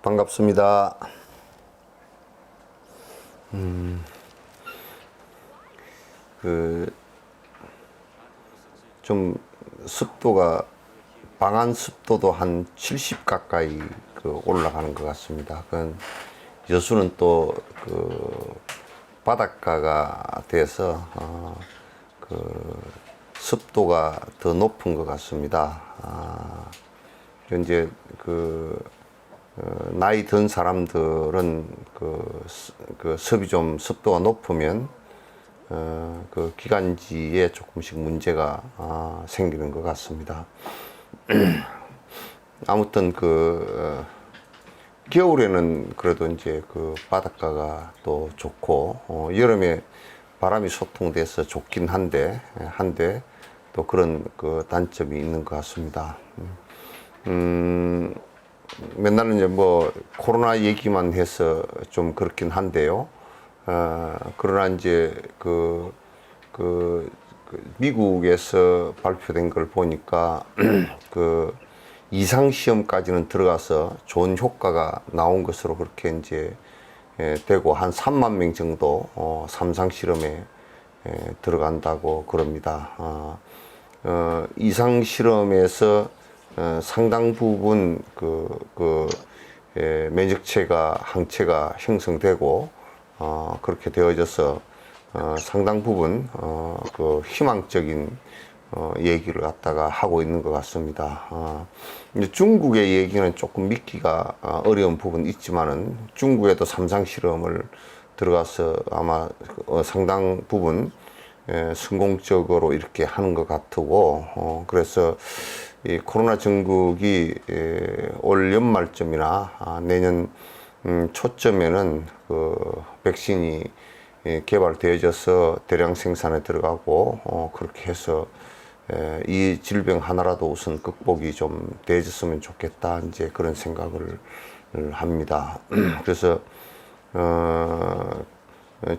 반갑습니다. 좀 습도가 방한 습도도 한 70 가까이 올라가는 것 같습니다. 그건 여수는 또 바닷가가 돼서 습도가 더 높은 것 같습니다. 이제 나이 든 사람들은 습이 좀 습도가 높으면 기관지에 조금씩 문제가 생기는 것 같습니다. 아무튼 겨울에는 그래도 이제 바닷가가 또 좋고 여름에 바람이 소통돼서 좋긴 한데 또 그런 단점이 있는 것 같습니다. 맨날 이제 뭐 코로나 얘기만 해서 좀 그렇긴 한데요. 그러나 이제 미국에서 발표된 걸 보니까 이상 시험까지는 들어가서 좋은 효과가 나온 것으로 그렇게 이제 되고 한 3만 명 정도 3상 실험에 들어간다고 그럽니다. 이상 실험에서 상당 부분 면역체가 항체가 형성되고 그렇게 되어져서 상당 부분 희망적인 얘기를 갖다가 하고 있는 것 같습니다. 이제 중국의 얘기는 조금 믿기가 어려운 부분이 있지만은 중국에도 3상 실험을 들어가서 아마 상당 부분 성공적으로 이렇게 하는 것 같고 그래서 이 코로나 전국이 올 연말쯤이나 내년 초쯤에는 백신이 개발되어져서 대량 생산에 들어가고 그렇게 해서 이 질병 하나라도 우선 극복이 좀 되어졌으면 좋겠다 이제 그런 생각을 합니다. 그래서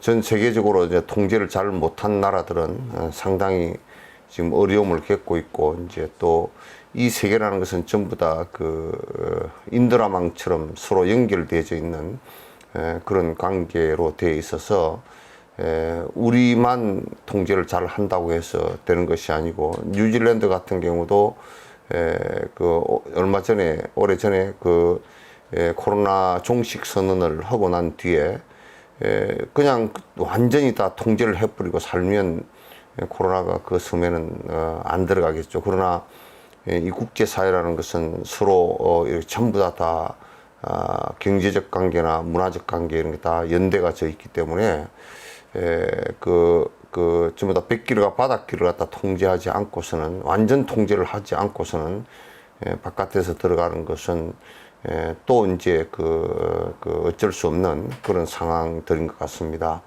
전 세계적으로 이제 통제를 잘 못한 나라들은 상당히 지금 어려움을 겪고 있고 이제 또 이 세계라는 것은 전부 다 인드라망처럼 서로 연결되어져 있는 그런 관계로 되어 있어서 우리만 통제를 잘 한다고 해서 되는 것이 아니고 뉴질랜드 같은 경우도 얼마 전에 오래전에 코로나 종식 선언을 하고 난 뒤에 그냥 완전히 다 통제를 해버리고 살면 코로나가 그 섬에는 안 들어가겠죠. 그러나 이 국제사회라는 것은 서로 전부 다 경제적 관계나 문화적 관계 이런 게 다 연대가 져 있기 때문에 전부 다 백기류가 바닷길을 갖다 통제하지 않고서는 완전 통제를 하지 않고서는 바깥에서 들어가는 것은 또 이제 어쩔 수 없는 그런 상황들인 것 같습니다.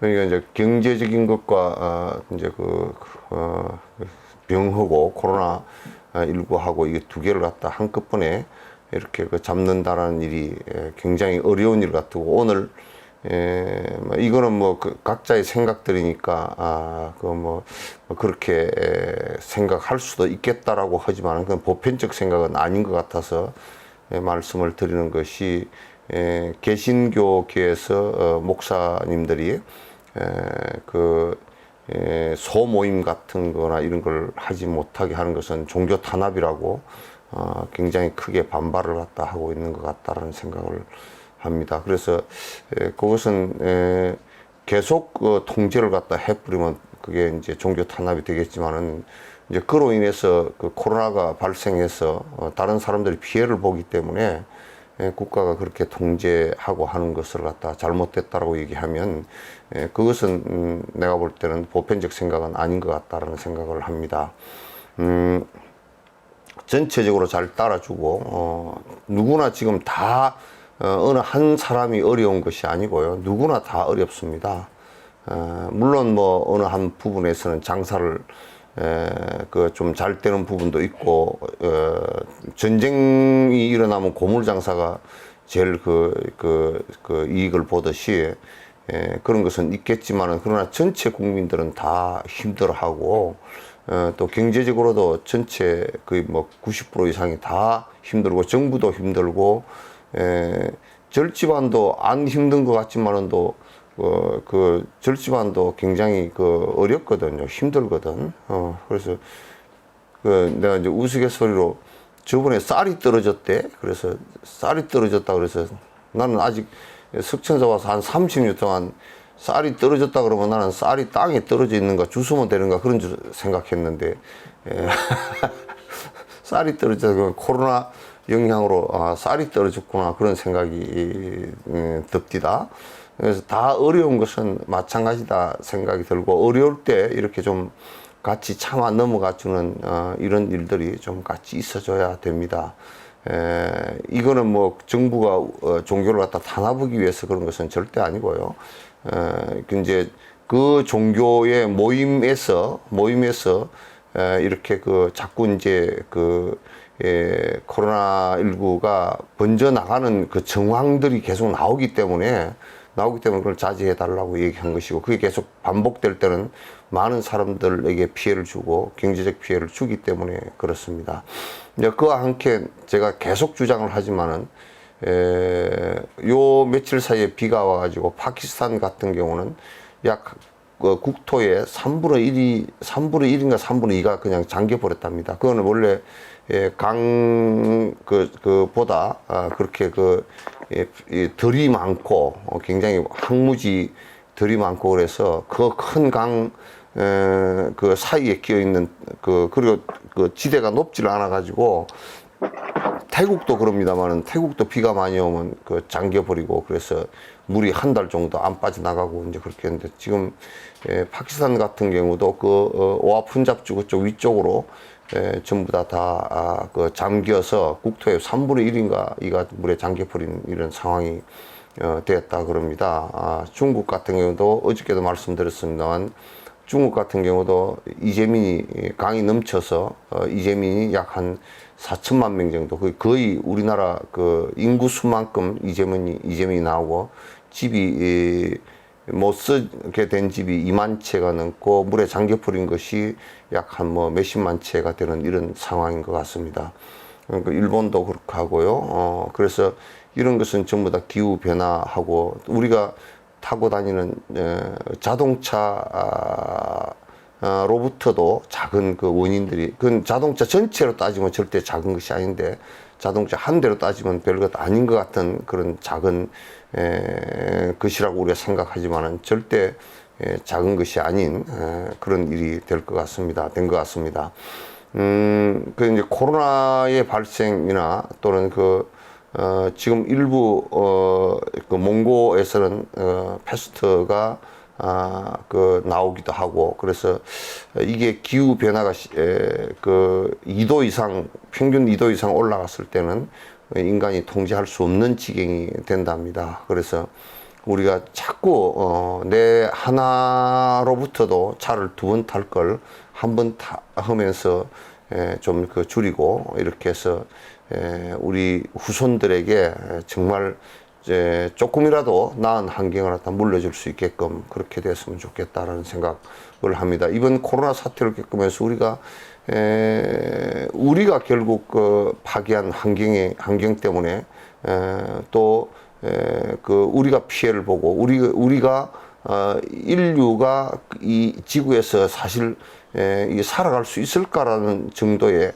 그러니까 이제 경제적인 것과 이제 병하고 코로나 19하고 이게 두 개를 갖다 한꺼번에 이렇게 잡는다라는 일이 굉장히 어려운 일 같고 오늘 이거는 뭐 각자의 생각들이니까 그렇게 생각할 수도 있겠다라고 하지만 그건 보편적 생각은 아닌 것 같아서 말씀을 드리는 것이 개신교계에서 목사님들이 소모임 같은 거나 이런 걸 하지 못하게 하는 것은 종교 탄압이라고 굉장히 크게 반발을 갖다 하고 있는 것 같다라는 생각을 합니다. 그래서 그것은 계속 통제를 갖다 해버리면 그게 이제 종교 탄압이 되겠지만은 이제 그로 인해서 그 코로나가 발생해서 다른 사람들이 피해를 보기 때문에 국가가 그렇게 통제하고 하는 것을 갖다 잘못됐다라고 얘기하면 그것은 내가 볼 때는 보편적 생각은 아닌 것 같다라는 생각을 합니다. 전체적으로 잘 따라주고 누구나 지금 다 어느 한 사람이 어려운 것이 아니고요. 누구나 다 어렵습니다. 물론 뭐 어느 한 부분에서는 장사를 좀 잘 되는 부분도 있고 전쟁이 일어나면 고물 장사가 제일 이익을 보듯이 그런 것은 있겠지만은 그러나 전체 국민들은 다 힘들어하고 또 경제적으로도 전체 거의 뭐 90% 이상이 다 힘들고 정부도 힘들고 절집안도 안 힘든 것 같지만은 또 그 절집안도 굉장히 어렵거든요. 힘들거든. 그래서 내가 이제 우스갯소리로 저번에 쌀이 떨어졌대. 그래서 쌀이 떨어졌다 그래서 나는 아직 석천사 와서 한 30년 동안 쌀이 떨어졌다 그러면 나는 쌀이 땅에 떨어져 있는가 주스면 되는가 그런 줄 생각했는데 쌀이 떨어져서 코로나 영향으로 쌀이 떨어졌구나 그런 생각이 듭디다. 그래서 다 어려운 것은 마찬가지다 생각이 들고 어려울 때 이렇게 좀 같이 참아 넘어가 주는 이런 일들이 좀 같이 있어줘야 됩니다. 이거는 뭐 정부가 종교를 갖다 탄압하기 위해서 그런 것은 절대 아니고요. 이제 그 종교의 모임에서 이렇게 자꾸 이제 코로나19가 번져 나가는 그 정황들이 계속 나오기 때문에 그걸 자제해 달라고 얘기한 것이고 그게 계속 반복될 때는 많은 사람들에게 피해를 주고 경제적 피해를 주기 때문에 그렇습니다. 이제 그와 함께 제가 계속 주장을 하지만은 요 며칠 사이에 비가 와가지고 파키스탄 같은 경우는 약 국토의 3분의 1인가 3분의 2가 그냥 잠겨 버렸답니다. 그거는 원래 보다 그렇게 들이 많고 굉장히 항무지 들이 많고 그래서 그 큰 강 사이에 끼어 있는 그리고 지대가 높지를 않아 가지고 태국도 그럽니다만은 태국도 비가 많이 오면 잠겨 버리고 그래서 물이 한 달 정도 안 빠져나가고 이제 그렇게 했는데 지금 파키스탄 같은 경우도 오아푼잡주 그쪽 위쪽으로 전부 다 잠겨서 국토의 3분의 1인가 이가 물에 잠겨버린 이런 상황이 되었다 그럽니다. 중국 같은 경우도 어저께도 말씀드렸습니다만 중국 같은 경우도 이재민이 강이 넘쳐서 이재민이 약 한 4천만 명 정도 거의 우리나라 인구수만큼 이재민이 나오고 집이 못 쓰게 된 집이 2만 채가 넘고 물에 잠겨버린 것이 약 한 몇십만 채가 되는 이런 상황인 것 같습니다. 그러니까 일본도 그렇게 하고요. 그래서 이런 것은 전부 다 기후 변화하고 우리가 타고 다니는 자동차로부터도 작은 원인들이 그건 자동차 전체로 따지면 절대 작은 것이 아닌데 자동차 한 대로 따지면 별것 아닌 것 같은 그런 작은 것이라고 우리가 생각하지만은 절대 작은 것이 아닌 그런 일이 된 것 같습니다. 이제 코로나의 발생이나 또는 지금 일부 몽고에서는 패스트가 나오기도 하고 그래서 이게 기후 변화가 2도 이상 평균 2도 이상 올라갔을 때는 인간이 통제할 수 없는 지경이 된답니다. 그래서 우리가 자꾸 내 하나로부터도 차를 2번 탈 걸 한 번 하면서 좀 줄이고 이렇게 해서 우리 후손들에게 정말 조금이라도 나은 환경을 갖다 물려줄 수 있게끔 그렇게 됐으면 좋겠다라는 생각을 합니다. 이번 코로나 사태를 겪으면서 우리가 결국 파괴한 환경 때문에 또 우리가 피해를 보고 우리가 인류가 이 지구에서 사실 살아갈 수 있을까라는 정도의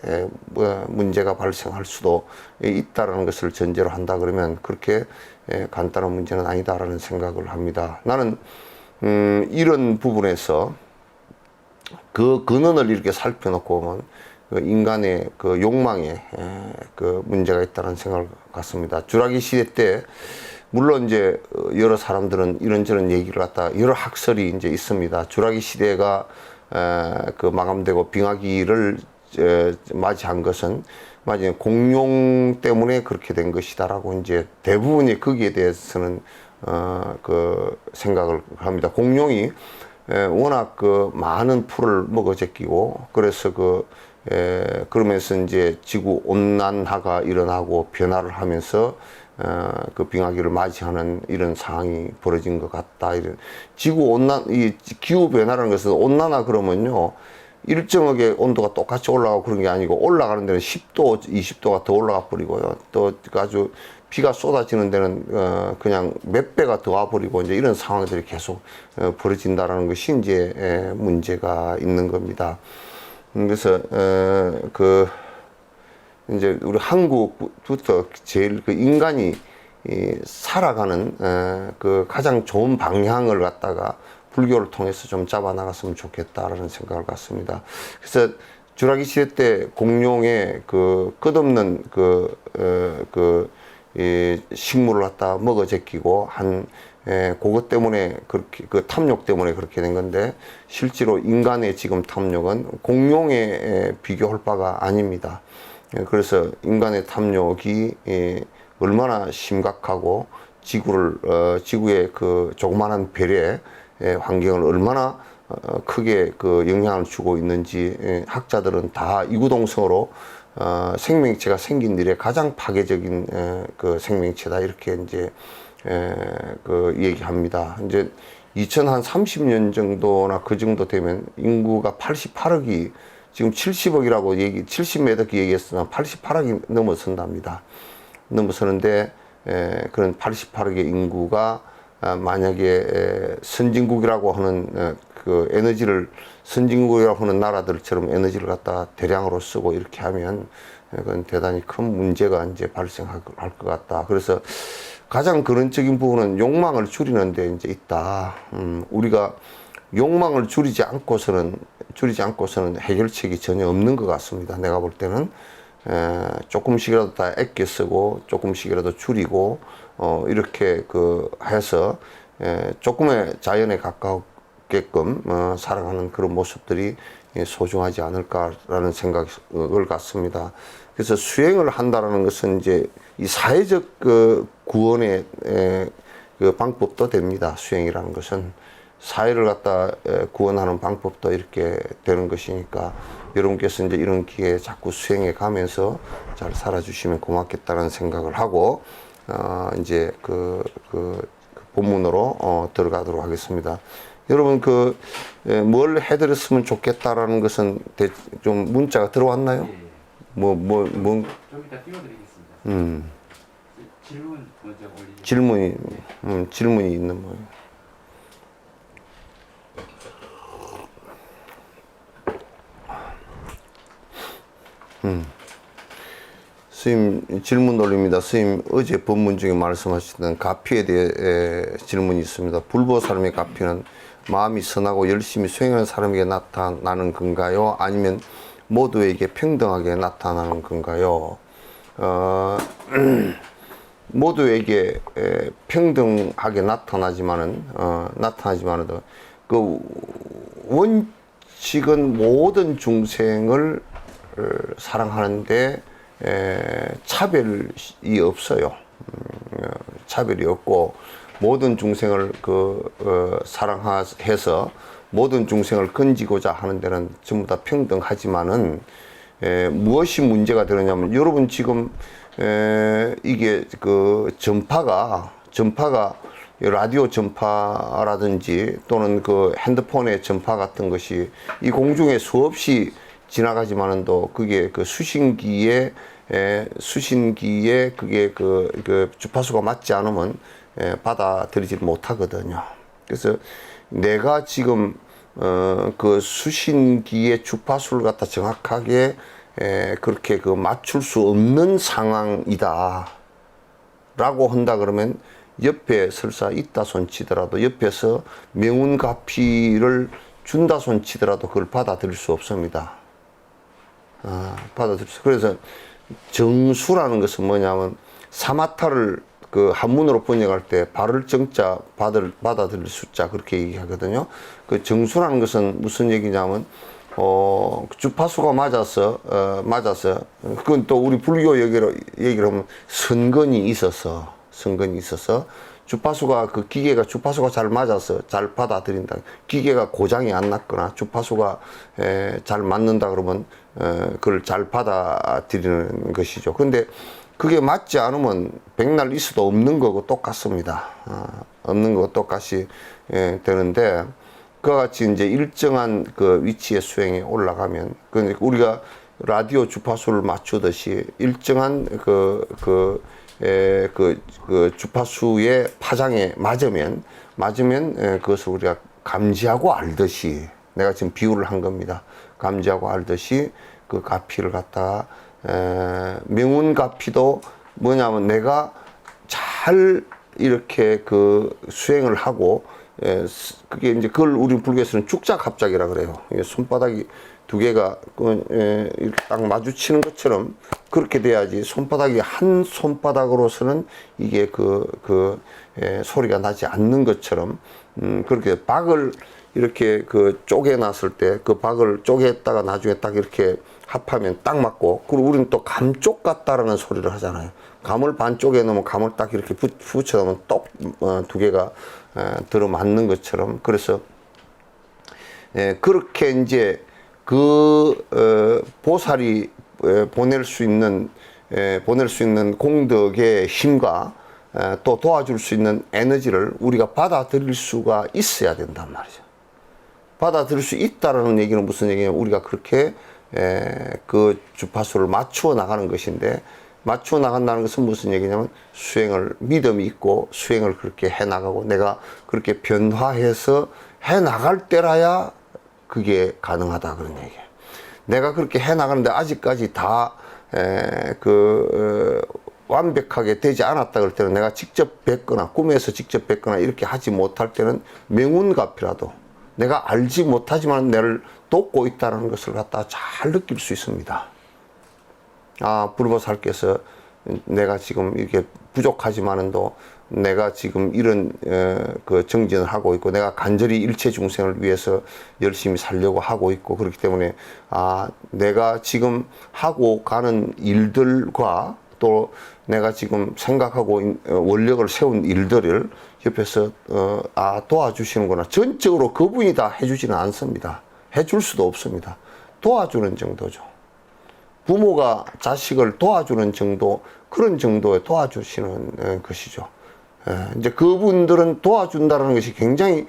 문제가 발생할 수도 있다라는 것을 전제로 한다 그러면 그렇게 간단한 문제는 아니다라는 생각을 합니다. 나는 이런 부분에서 그 근원을 이렇게 살펴놓고 보면 그 인간의 그 욕망에 그 문제가 있다는 생각을 갖습니다. 주라기 시대 때 물론 이제 여러 사람들은 이런저런 얘기를 갖다 여러 학설이 이제 있습니다. 주라기 시대가 그 마감되고 빙하기를 맞이한 것은 마치 공룡 때문에 그렇게 된 것이다라고 이제 대부분이 거기에 대해서는 그 생각을 합니다. 공룡이 워낙 그 많은 풀을 먹어 제끼고 그래서 그러면서 이제 지구 온난화가 일어나고 변화를 하면서 그 빙하기를 맞이하는 이런 상황이 벌어진 것 같다. 이런 이 기후 변화라는 것은 온난화 그러면요 일정하게 온도가 똑같이 올라가고 그런 게 아니고 올라가는 데는 10도, 20도가 더 올라가 버리고요. 또 아주 비가 쏟아지는 데는 그냥 몇 배가 더 와버리고 이제 이런 상황들이 계속 벌어진다라는 것이 이제 문제가 있는 겁니다. 그래서 이제 우리 한국부터 제일 그 인간이 살아가는 그 가장 좋은 방향을 갖다가 불교를 통해서 좀 잡아 나갔으면 좋겠다라는 생각을 갖습니다. 그래서 주라기 시대 때 공룡의 그 끝없는 이 식물을 갖다 먹어 제끼고 그것 때문에 그렇게 그 탐욕 때문에 그렇게 된 건데 실제로 인간의 지금 탐욕은 공룡에 비교할 바가 아닙니다. 그래서 인간의 탐욕이 얼마나 심각하고 지구의 그 조그마한 별의 환경을 얼마나 크게 그 영향을 주고 있는지 학자들은 다 이구동성으로 생명체가 생긴 일에 가장 파괴적인 그 생명체다 이렇게 이제 그 얘기합니다. 이제 2030년 정도나 그 정도 되면 인구가 88억이 지금 70억이라고 70몇 억 얘기했으나 88억이 넘어선답니다. 넘어서는데 그런 88억의 인구가 만약에 선진국이라고 하는 그 에너지를 선진국이라고 하는 나라들처럼 에너지를 갖다 대량으로 쓰고 이렇게 하면 그건 대단히 큰 문제가 이제 발생할 것 같다. 그래서 가장 근원적인 부분은 욕망을 줄이는 데 이제 있다. 우리가 욕망을 줄이지 않고서는 해결책이 전혀 없는 것 같습니다. 내가 볼 때는 조금씩이라도 다 아껴 쓰고 조금씩이라도 줄이고 이렇게 해서 조금의 자연에 가깝게끔 살아가는 그런 모습들이 소중하지 않을까라는 생각을 갖습니다. 그래서 수행을 한다라는 것은 이제 이 사회적 구원의 그 방법도 됩니다. 수행이라는 것은 사회를 갖다 구원하는 방법도 이렇게 되는 것이니까 여러분께서 이제 이런 기회에 자꾸 수행해 가면서 잘 살아주시면 고맙겠다는 생각을 하고 이제 그 본문으로 들어가도록 하겠습니다. 여러분 뭘 해드렸으면 좋겠다라는 것은 좀 문자가 들어왔나요? 네. 좀 이따 띄워드리겠습니다. 질문 먼저 올리죠. 질문이 있는 모양. 스님 질문 올립니다. 스님 어제 법문 중에 말씀하셨던 가피에 대해 질문이 있습니다. 불보 사람의 가피는 마음이 선하고 열심히 수행하는 사람에게 나타나는 건가요? 아니면 모두에게 평등하게 나타나는 건가요? 모두에게 평등하게 나타나지만은 그 원칙은 모든 중생을 사랑하는데 차별이 없어요. 차별이 없고 모든 중생을 사랑해서 모든 중생을 건지고자 하는 데는 전부 다 평등하지만은 무엇이 문제가 되느냐면 여러분 지금 이게 전파가 라디오 전파라든지 또는 핸드폰의 전파 같은 것이 이 공중에 수없이 지나가지만은도 그게 그 수신기에 그게 그 주파수가 맞지 않으면 받아들이지 못하거든요. 그래서 내가 지금 그 수신기의 주파수를 갖다 정확하게 그렇게 그 맞출 수 없는 상황이다 라고 한다 그러면 옆에 설사 있다 손치더라도 옆에서 명운가피를 준다 손치더라도 그걸 받아들일 수 없습니다. 받아들일 수. 그래서 정수라는 것은 뭐냐면 사마타를 그 한문으로 번역할 때 발을 정자 받아들일 숫자 그렇게 얘기하거든요. 그 정수라는 것은 무슨 얘기냐면 주파수가 맞아서 그건 또 우리 불교 얘기를 하면 선건이 있어서 주파수가 그 기계가 주파수가 잘 맞아서 잘 받아들인다. 기계가 고장이 안 났거나 주파수가 잘 맞는다 그러면 그걸 잘 받아들이는 것이죠. 근데 그게 맞지 않으면 백날 있어도 없는 거고 똑같습니다. 없는 거고 똑같이 되는데 그와 같이 이제 일정한 그 위치의 수행에 올라가면 우리가 라디오 주파수를 맞추듯이 일정한 그 주파수의 파장에 맞으면 그것을 우리가 감지하고 알듯이 내가 지금 비유를 한 겁니다. 감지하고 알듯이 그 가피를 갖다가 명운가피도 뭐냐면 내가 잘 이렇게 그 수행을 하고 그게 이제 그걸 우리 불교에서는 축자갑작이라 그래요. 손바닥이 두 개가 이렇게 딱 마주치는 것처럼 그렇게 돼야지 손바닥이 한 손바닥으로서는 이게 소리가 나지 않는 것처럼 그렇게 박을 이렇게 그 쪼개놨을 때 그 박을 쪼개다가 나중에 딱 이렇게 합하면 딱 맞고 그리고 우리는 또 감쪽 같다라는 소리를 하잖아요. 감을 반 쪼개 놓으면 감을 딱 이렇게 붙여 놓으면 똑 두 개가 들어맞는 것처럼 그래서 그렇게 이제 보살이 보낼 수 있는 공덕의 힘과 또 도와줄 수 있는 에너지를 우리가 받아들일 수가 있어야 된단 말이죠. 받아들일 수 있다라는 얘기는 무슨 얘기냐면 우리가 그렇게 그 주파수를 맞추어 나가는 것인데 맞추어 나간다는 것은 무슨 얘기냐면 믿음이 있고 수행을 그렇게 해 나가고 내가 그렇게 변화해서 해 나갈 때라야 그게 가능하다 그런 얘기예요. 내가 그렇게 해 나가는데 아직까지 다 완벽하게 되지 않았다 그럴 때는 내가 직접 뵙거나 꿈에서 직접 뵙거나 이렇게 하지 못할 때는 명운가피라도 내가 알지 못하지만 나를 돕고 있다는 것을 갖다 잘 느낄 수 있습니다. 불보살께서 내가 지금 이렇게 부족하지만도 내가 지금 이런 그 정진을 하고 있고 내가 간절히 일체 중생을 위해서 열심히 살려고 하고 있고 그렇기 때문에 내가 지금 하고 가는 일들과 또 내가 지금 생각하고 원력을 세운 일들을 옆에서 도와주시는구나. 전적으로 그분이 다 해주지는 않습니다. 해줄 수도 없습니다. 도와주는 정도죠. 부모가 자식을 도와주는 정도, 그런 정도에 도와주시는 것이죠. 이제 그분들은 도와준다는 것이 굉장히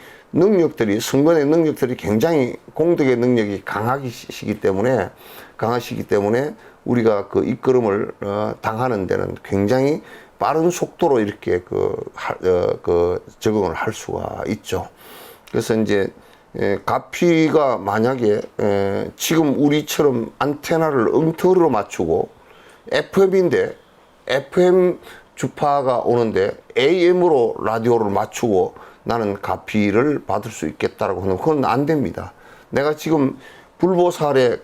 성건의 능력들이 굉장히 공덕의 능력이 강하시기 때문에 우리가 그 이끌음을 당하는 데는 굉장히 빠른 속도로 이렇게 적응을 할 수가 있죠. 그래서 이제 가피가 만약에 지금 우리처럼 안테나를 엉터리로 맞추고 FM인데 FM 주파가 오는데 AM으로 라디오를 맞추고 나는 가피를 받을 수 있겠다라고 하면 그건 안 됩니다. 내가 지금 불보살의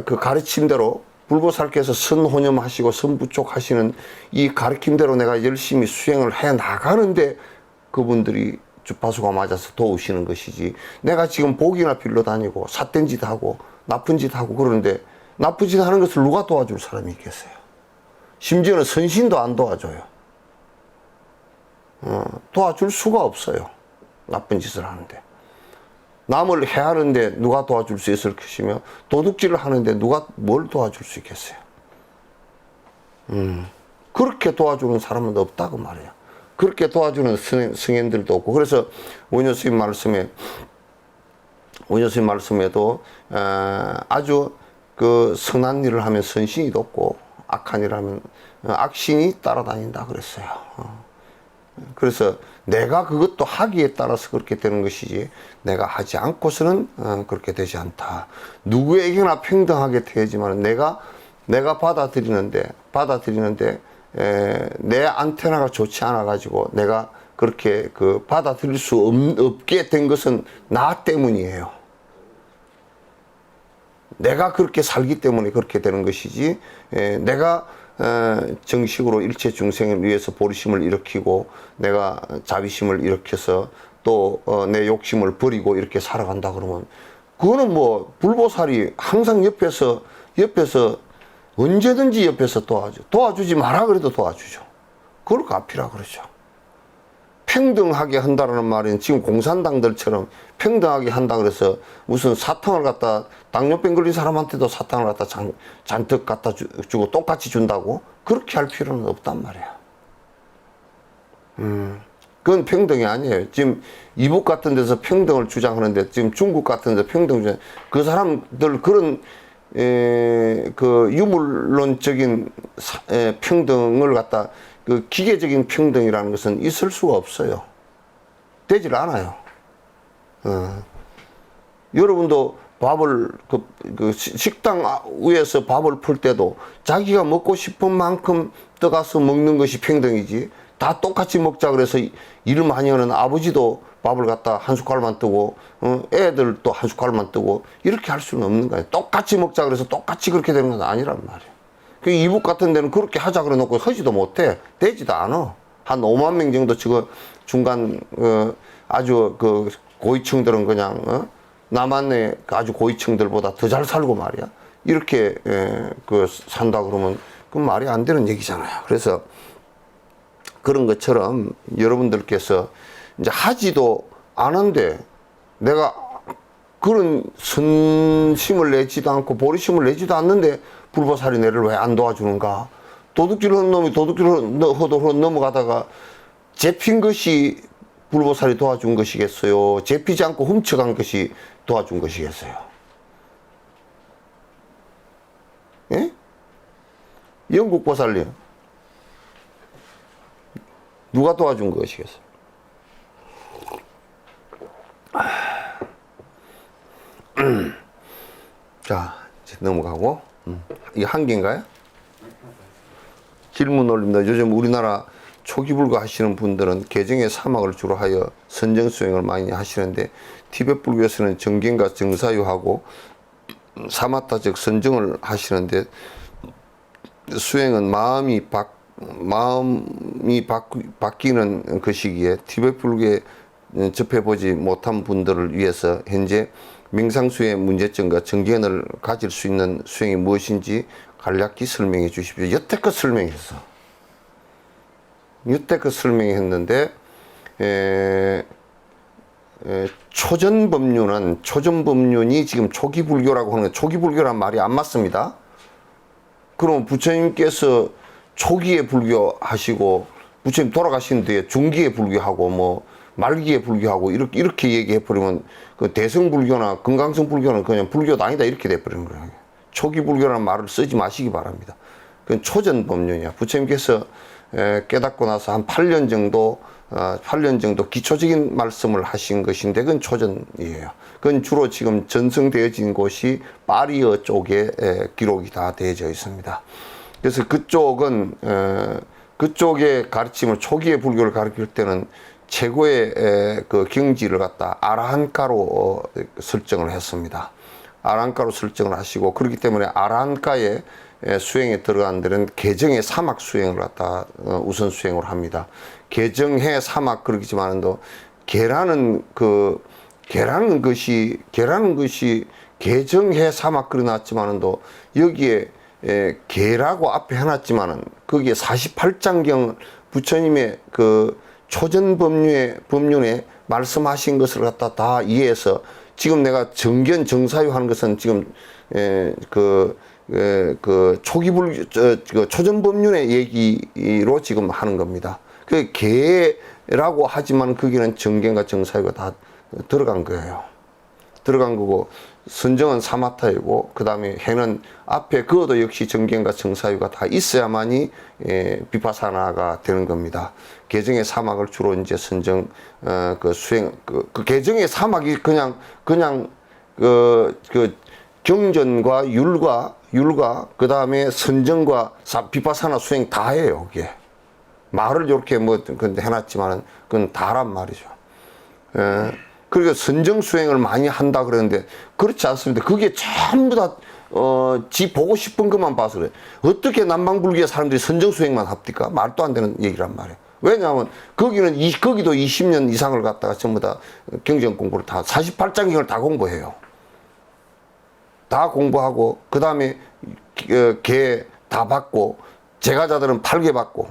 그 가르침대로 불보살께서 선혼염하시고 선부촉하시는 이 가르침대로 내가 열심히 수행을 해 나가는데 그분들이 주파수가 맞아서 도우시는 것이지 내가 지금 복이나 빌러 다니고 삿된 짓 하고 나쁜 짓 하고 그러는데 나쁜 짓 하는 것을 누가 도와줄 사람이 있겠어요? 심지어는 선신도 안 도와줘요. 도와줄 수가 없어요. 나쁜 짓을 하는데. 남을 해하는데 누가 도와줄 수 있을 것이며 도둑질을 하는데 누가 뭘 도와줄 수 있겠어요? 그렇게 도와주는 사람은 없다고 말이에요. 그렇게 도와주는 승인들도 없고 그래서 원효 스님 말씀에 원효스님 말씀에도 아주 그 선한 일을 하면 선신이 돕고 악한 일을 하면 악신이 따라다닌다 그랬어요. 그래서 내가 그것도 하기에 따라서 그렇게 되는 것이지 내가 하지 않고서는 그렇게 되지 않다. 누구에게나 평등하게 되지만 내가 받아들이는데 내 안테나가 좋지 않아 가지고 내가 그렇게 그 받아들일 수 없게 된 것은 나 때문이에요. 내가 그렇게 살기 때문에 그렇게 되는 것이지 내가 정식으로 일체 중생을 위해서 보리심을 일으키고 내가 자비심을 일으켜서 또 내 욕심을 버리고 이렇게 살아간다 그러면 그거는 뭐 불보살이 항상 옆에서 언제든지 옆에서 도와주지 마라 그래도 도와주죠. 그걸 가피라 그러죠. 평등하게 한다라는 말은 지금 공산당들처럼 평등하게 한다 그래서 무슨 사탕을 갖다 당뇨병 걸린 사람한테도 사탕을 갖다 잔뜩 갖다 주고 똑같이 준다고 그렇게 할 필요는 없단 말이야. 그건 평등이 아니에요. 지금 이북 같은 데서 평등을 주장하는데 지금 중국 같은 데서 평등 주장 그 사람들 그런 그 유물론적인 평등을 갖다 그 기계적인 평등이라는 것은 있을 수가 없어요. 되질 않아요. 여러분도 밥을 그 식당 위에서 밥을 풀 때도 자기가 먹고 싶은 만큼 떠가서 먹는 것이 평등이지 다 똑같이 먹자 그래서 일을 많이 하는 아버지도 밥을 갖다 한 숟갈만 뜨고 애들도 한 숟갈만 뜨고 이렇게 할 수는 없는 거예요. 똑같이 먹자 그래서 똑같이 그렇게 되는 건 아니란 말이에요. 그 이북 같은 데는 그렇게 하자 그래 놓고 하지도 못해. 되지도 않아. 한 5만 명 정도 지금 중간 아주 그 고위층들은 그냥 남한의 아주 고위층들보다 더 잘 살고 말이야. 이렇게 그 산다 그러면 그건 말이 안 되는 얘기잖아요. 그래서 그런 것처럼 여러분들께서 이제 하지도 않은데 내가 그런 선심을 내지도 않고 보리심을 내지도 않는데 불보살이 내를 왜 안 도와주는가? 도둑질 하는 놈이 도둑질 허도 넘어가다가 잡힌 것이 불보살이 도와준 것이겠어요? 잡히지 않고 훔쳐간 것이 도와준 것이겠어요? 예? 영국 보살님 누가 도와준 것이겠어요? 자, 이제 넘어가고 이게 한 개인가요? 질문 올립니다. 요즘 우리나라 초기불교 하시는 분들은 개정의 사막을 주로 하여 선정수행을 많이 하시는데 티베트 불교에서는 정견과 정사유하고 사마타 즉 선정을 하시는데 수행은 마음이 바뀌는 그 시기에 티베트 불교에 접해보지 못한 분들을 위해서 현재 명상수의 문제점과 정견을 가질 수 있는 수행이 무엇인지 간략히 설명해 주십시오. 여태껏 설명했어. 여태껏 설명했는데 초전법륜이 지금 초기불교라고 하는 거 초기불교란 말이 안 맞습니다. 그럼 부처님께서 초기에 불교하시고 부처님 돌아가신 뒤에 중기에 불교하고 뭐 말기에 불교하고 이렇게 얘기해 버리면 그 대승불교나 금강성불교는 그냥 불교도 아니다 이렇게 돼 버리는 거예요. 초기 불교라는 말을 쓰지 마시기 바랍니다. 그건 초전법륜이야. 부처님께서 깨닫고 나서 한 8년 정도 기초적인 말씀을 하신 것인데 그건 초전이에요. 그건 주로 지금 전승되어진 곳이 파리어 쪽에 기록이 다 되어져 있습니다. 그래서 그쪽은 그쪽의 가르침을 초기의 불교를 가르칠 때는 최고의 그 경지를 갖다 아라한가로 설정을 했습니다. 아라한가로 설정을 하시고 그렇기 때문에 아라한가의 수행에 들어간 데는 개정의 사막 수행을 갖다 우선 수행을 합니다. 개정해 사막 그렇지만도 개라는 것이 개정해 사막 그려놨지만도 여기에 개라고 앞에 해놨지만은 거기에 48장경 부처님의 그 초전법륜에 말씀하신 것을 갖다 다 이해해서 지금 내가 정견 정사유 하는 것은 지금 초전법륜의 얘기로 지금 하는 겁니다. 그 개라고 하지만 거기는 정견과 정사유가 다 들어간 거예요. 들어간 거고, 선정은 사마타이고, 그 다음에 해는 앞에 그것도 역시 정견과 정사유가 다 있어야만이 비파사나가 되는 겁니다. 개정의 사막을 주로 이제 선정, 그 수행, 그 개정의 사막이 그냥 경전과 율과 그 다음에 선정과 비파사나 수행 다 해요, 그게. 말을 이렇게 뭐 해놨지만은 그건 다란 말이죠. 그러니까 선정 수행을 많이 한다 그러는데 그렇지 않습니다. 그게 전부 다 지 보고 싶은 것만 봐서 그래. 어떻게 남방불교의 사람들이 선정 수행만 합니까? 말도 안 되는 얘기란 말이에요. 왜냐하면 거기도 20년 이상을 갖다가 전부 다 경전 공부를 다 48장경을 다 공부해요. 다 공부하고 그 다음에 개 다 받고 제가자들은 8개 받고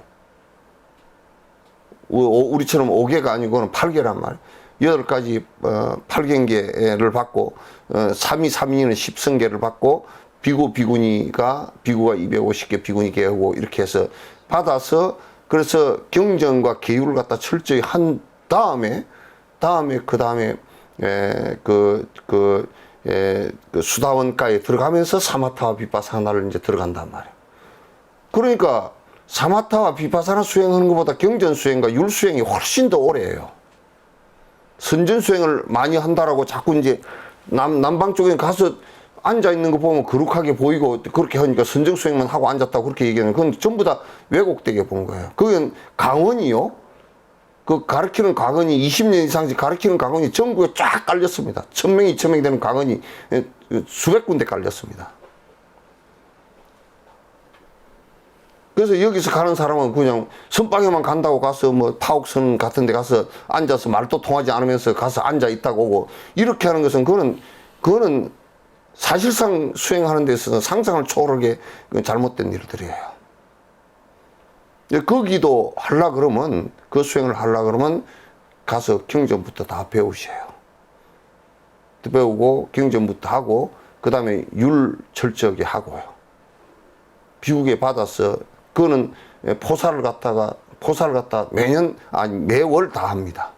우리처럼 5개가 아니고는 8개란 말이에요. 8가지 8경계를 받고 3인 10성계를 받고 비구가 250개 비구니 개하고 이렇게 해서 받아서 그래서 경전과 계율을 갖다 철저히 한 다음에 그 수다원가에 들어가면서 사마타와 비파사나를 이제 들어간단 말이에요. 그러니까 사마타와 비파사나 수행하는 것보다 경전 수행과 율 수행이 훨씬 더 오래예요. 선전 수행을 많이 한다라고 자꾸 이제 남방 쪽에 가서 앉아 있는 거 보면 거룩하게 보이고 그렇게 하니까 선정 수행만 하고 앉았다고 그렇게 얘기하는 그건 전부 다 왜곡되게 본 거예요. 그건 강원이요. 그 가르치는 강원이 20년 이상씩 가르치는 강원이 전국에 쫙 깔렸습니다. 1000명, 2000명이 되는 강원이 수백 군데 깔렸습니다. 그래서 여기서 가는 사람은 그냥 선방에만 간다고 가서 뭐 파옥선 같은 데 가서 앉아서 말도 통하지 않으면서 가서 앉아 있다고 오고 이렇게 하는 것은 그거는 사실상 수행하는 데 있어서 상상을 초월하게 잘못된 일들이에요. 거기도 하려 그러면 그 수행을 하려 그러면 가서 경전부터 다 배우셔요. 배우고 경전부터 하고 그 다음에 율 철저하게 하고요. 비우게 받아서 그거는 포사를 갖다 매월 다 합니다.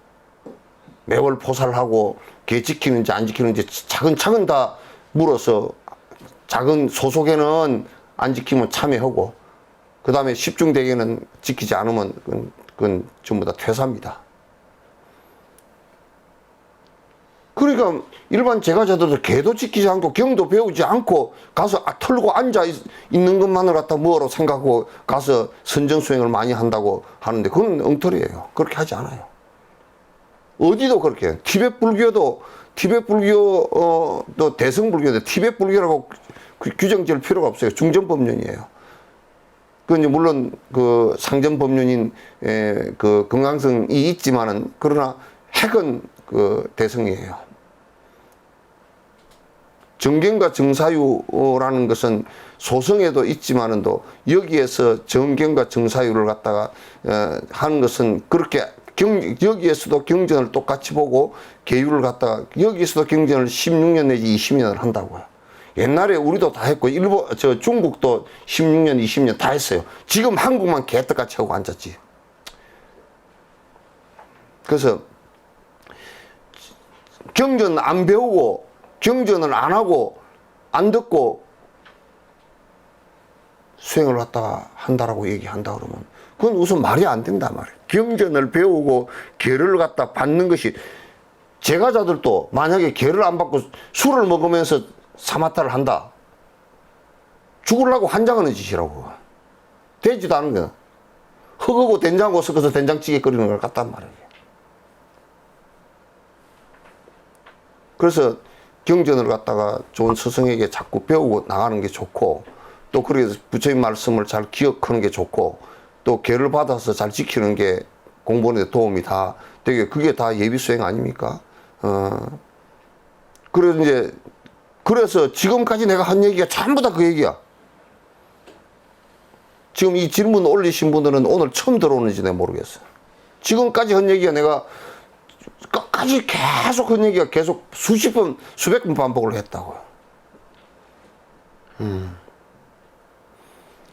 매월 포사를 하고 개 지키는지 안 지키는지 차근차근 다 물어서 작은 소속에는 안 지키면 참여하고 그 다음에 십중대계는 지키지 않으면 그건 전부 다 퇴사입니다. 그러니까 일반 제가자들도 개도 지키지 않고 경도 배우지 않고 가서 털고 앉아 있는 것만을 갖다 뭐로 생각하고 가서 선정수행을 많이 한다고 하는데 그건 엉터리예요. 그렇게 하지 않아요. 어디도 그렇게 해요. 티벳 불교도 대승불교인데 티벳 불교라고 규정 지을 필요가 없어요. 중전법륜이에요. 그 이제 물론 그 상전법륜인 그 금강성이 있지만은 그러나 핵은 그 대승이에요. 정견과 정사유라는 것은 소성에도 있지만은 또 여기에서 정견과 정사유를 갖다가 하는 것은 그렇게 여기에서도 경전을 똑같이 보고 계율을 갖다가 여기에서도 경전을 16년 내지 20년을 한다고요. 옛날에 우리도 다 했고 중국도 16년 20년 다 했어요. 지금 한국만 개떡같이 하고 앉았지. 그래서 경전 안 배우고 경전을 안 하고 안 듣고 수행을 갖다가 한다라고 얘기한다 그러면 그건 우선 말이 안 된단 말이에요. 경전을 배우고 계를 갖다 받는 것이 제가자들도 만약에 계를 안 받고 술을 먹으면서 사마타를 한다. 죽으려고 환장하는 짓이라고. 되지도 않은 거야. 흙하고 된장하고 섞어서 된장찌개 끓이는 걸 같단 말이에요. 그래서 경전을 갖다가 좋은 스승에게 자꾸 배우고 나가는 게 좋고 또 그래서 부처님 말씀을 잘 기억하는 게 좋고 또 계를 받아서 잘 지키는 게 공부하는 데 도움이 다 되게 그게 다 예비수행 아닙니까? 그래서 지금까지 내가 한 얘기가 전부 다 그 얘기야. 지금 이 질문 올리신 분들은 오늘 처음 들어오는지 내가 모르겠어. 지금까지 한 얘기가 내가 끝까지 계속 한 얘기가 계속 수십 번, 수백 번 반복을 했다고요.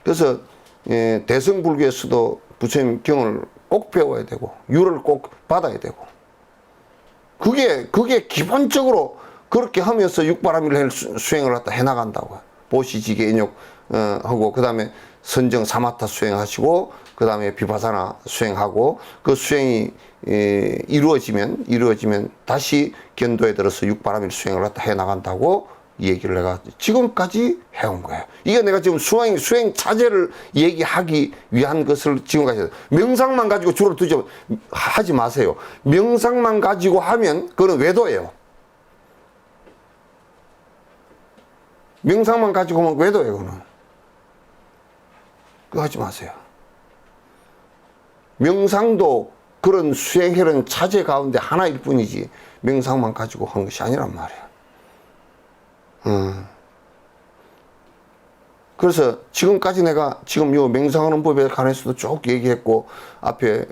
그래서 대승불교에서도 부처님 경을 꼭 배워야 되고 율을 꼭 받아야 되고 그게 기본적으로 그렇게 하면서 육바라밀 수행을 갖다 해나간다고요. 보시지게 인욕 하고 그 다음에 선정 사마타 수행하시고 그 다음에 비파사나 수행하고 그 수행이 이루어지면 다시 견도에 들어서 육바라밀 수행을 갖다 해나간다고 이 얘기를 내가 지금까지 해온 거예요. 이게 내가 지금 수행 차제를 얘기하기 위한 것을 지금까지 명상만 가지고 주로 하지 마세요. 명상만 가지고 하면 그건 외도예요. 명상만 가지고 하면 외도예요. 그거는 그거 하지 마세요. 명상도 그런 수행해는 차제 가운데 하나일 뿐이지 명상만 가지고 하는 것이 아니란 말이에요. 그래서 지금까지 내가 지금 요 명상하는 법에 관해서도 쭉 얘기했고 앞에